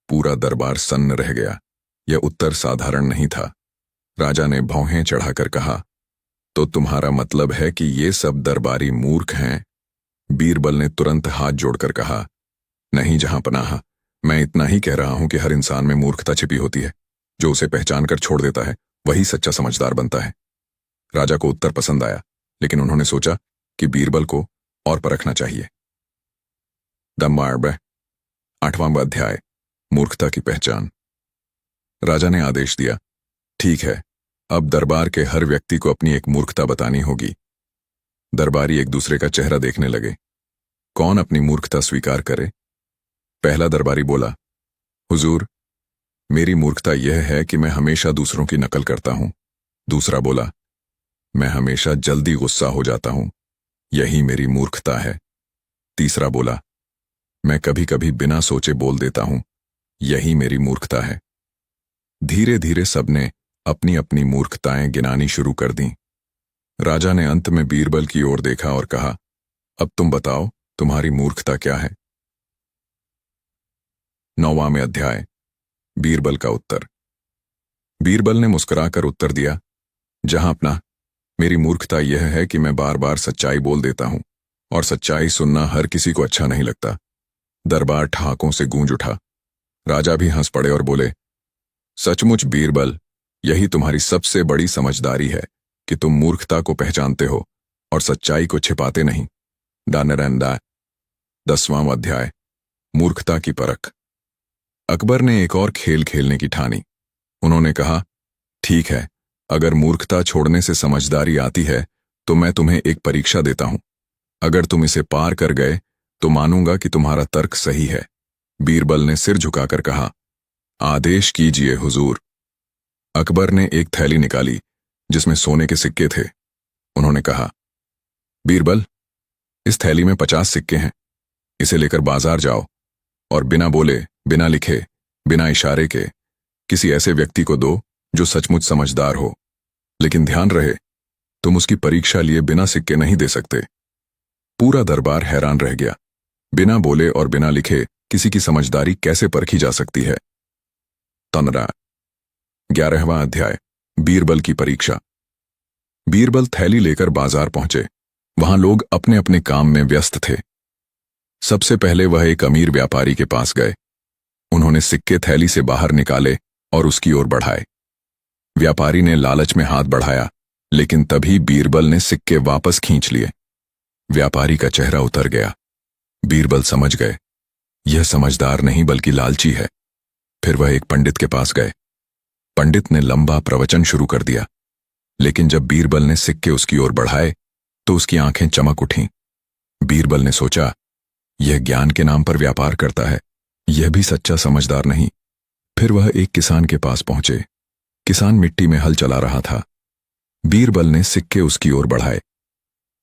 S1: पूरा दरबार सन्न रह गया। यह उत्तर साधारण नहीं था। राजा ने भौहें चढ़ाकर कहा, तो तुम्हारा मतलब है कि ये सब दरबारी मूर्ख हैं? बीरबल ने तुरंत हाथ जोड़कर कहा, नहीं जहां पनाह, मैं इतना ही कह रहा हूं कि हर इंसान में मूर्खता छिपी होती है। जो उसे पहचान कर छोड़ देता है वही सच्चा समझदार बनता है। राजा को उत्तर पसंद आया, लेकिन उन्होंने सोचा कि बीरबल को और परखना चाहिए। दम्मार्ब 8वां अध्याय, मूर्खता की पहचान। राजा ने आदेश दिया, ठीक है, अब दरबार के हर व्यक्ति को अपनी एक मूर्खता बतानी होगी। दरबारी एक दूसरे का चेहरा देखने लगे। कौन अपनी मूर्खता स्वीकार करे? पहला दरबारी बोला, हुजूर, मेरी मूर्खता यह है कि मैं हमेशा दूसरों की नकल करता हूं। दूसरा बोला, मैं हमेशा जल्दी गुस्सा हो जाता हूं, यही मेरी मूर्खता है। तीसरा बोला, मैं कभी कभी बिना सोचे बोल देता हूं, यही मेरी मूर्खता है। धीरे धीरे सबने अपनी अपनी मूर्खताएं गिनानी शुरू कर दी। राजा ने अंत में बीरबल की ओर देखा और कहा, अब तुम बताओ, तुम्हारी मूर्खता क्या है? 9वां अध्याय, बीरबल का उत्तर। बीरबल ने मुस्कुराकर उत्तर दिया, जहां अपना, मेरी मूर्खता यह है कि मैं बार बार सच्चाई बोल देता हूं, और सच्चाई सुनना हर किसी को अच्छा नहीं लगता। दरबार ठहाकों से गूंज उठा। राजा भी हंस पड़े और बोले, सचमुच बीरबल, यही तुम्हारी सबसे बड़ी समझदारी है कि तुम मूर्खता को पहचानते हो और सच्चाई को छिपाते नहीं। दानरंदा 10वां अध्याय, मूर्खता की परख। अकबर ने एक और खेल खेलने की ठानी। उन्होंने कहा, ठीक है, अगर मूर्खता छोड़ने से समझदारी आती है तो मैं तुम्हें एक परीक्षा देता हूं। अगर तुम इसे पार कर गए तो मानूंगा कि तुम्हारा तर्क सही है। बीरबल ने सिर झुकाकर कहा, आदेश कीजिए हुजूर। अकबर ने एक थैली निकाली जिसमें सोने के सिक्के थे। उन्होंने कहा, बीरबल, इस थैली में 50 सिक्के हैं। इसे लेकर बाजार जाओ और बिना बोले, बिना लिखे, बिना इशारे के किसी ऐसे व्यक्ति को दो जो सचमुच समझदार हो। लेकिन ध्यान रहे, तुम उसकी परीक्षा लिए बिना सिक्के नहीं दे सकते। पूरा दरबार हैरान रह गया। बिना बोले और बिना लिखे किसी की समझदारी कैसे परखी जा सकती है। तनरा 11वां अध्याय, बीरबल की परीक्षा। बीरबल थैली लेकर बाजार पहुंचे। वहां लोग अपने अपने काम में व्यस्त थे। सबसे पहले वह एक अमीर व्यापारी के पास गए। उन्होंने सिक्के थैली से बाहर निकाले और उसकी ओर बढ़ाए। व्यापारी ने लालच में हाथ बढ़ाया, लेकिन तभी बीरबल ने सिक्के वापस खींच लिए। व्यापारी का चेहरा उतर गया। बीरबल समझ गए, यह समझदार नहीं बल्कि लालची है। फिर वह एक पंडित के पास गए। पंडित ने लंबा प्रवचन शुरू कर दिया, लेकिन जब बीरबल ने सिक्के उसकी ओर बढ़ाए तो उसकी आंखें चमक उठीं। बीरबल ने सोचा, यह ज्ञान के नाम पर व्यापार करता है, यह भी सच्चा समझदार नहीं। फिर वह एक किसान के पास पहुंचे। किसान मिट्टी में हल चला रहा था। बीरबल ने सिक्के उसकी ओर बढ़ाए।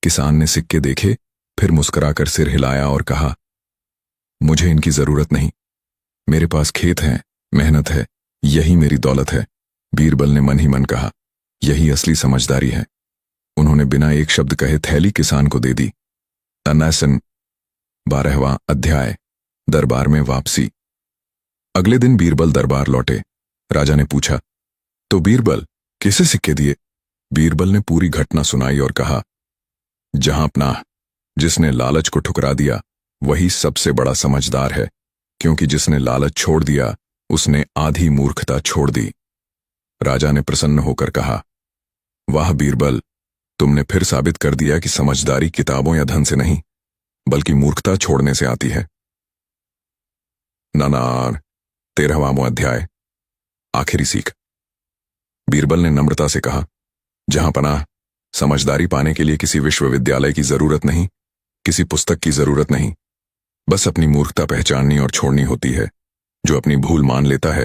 S1: किसान ने सिक्के देखे, फिर मुस्कुराकर सिर हिलाया और कहा, मुझे इनकी जरूरत नहीं। मेरे पास खेत हैं, मेहनत है, यही मेरी दौलत है। बीरबल ने मन ही मन कहा, यही असली समझदारी है। उन्होंने बिना एक शब्द कहे थैली किसान को दे दी। तन्नासन 12वां अध्याय, दरबार में वापसी। अगले दिन बीरबल दरबार लौटे। राजा ने पूछा, तो बीरबल, किसे सिक्के दिए? बीरबल ने पूरी घटना सुनाई और कहा, जहां अपना, जिसने लालच को ठुकरा दिया वही सबसे बड़ा समझदार है, क्योंकि जिसने लालच छोड़ दिया उसने आधी मूर्खता छोड़ दी। राजा ने प्रसन्न होकर कहा, वाह बीरबल, तुमने फिर साबित कर दिया कि समझदारी किताबों या धन से नहीं बल्कि मूर्खता छोड़ने से आती है। नानार 13वां अध्याय, आखिरी सीख। बीरबल ने नम्रता से कहा, जहां पनाह, समझदारी पाने के लिए किसी विश्वविद्यालय की जरूरत नहीं, किसी पुस्तक की जरूरत नहीं। बस अपनी मूर्खता पहचाननी और छोड़नी होती है। जो अपनी भूल मान लेता है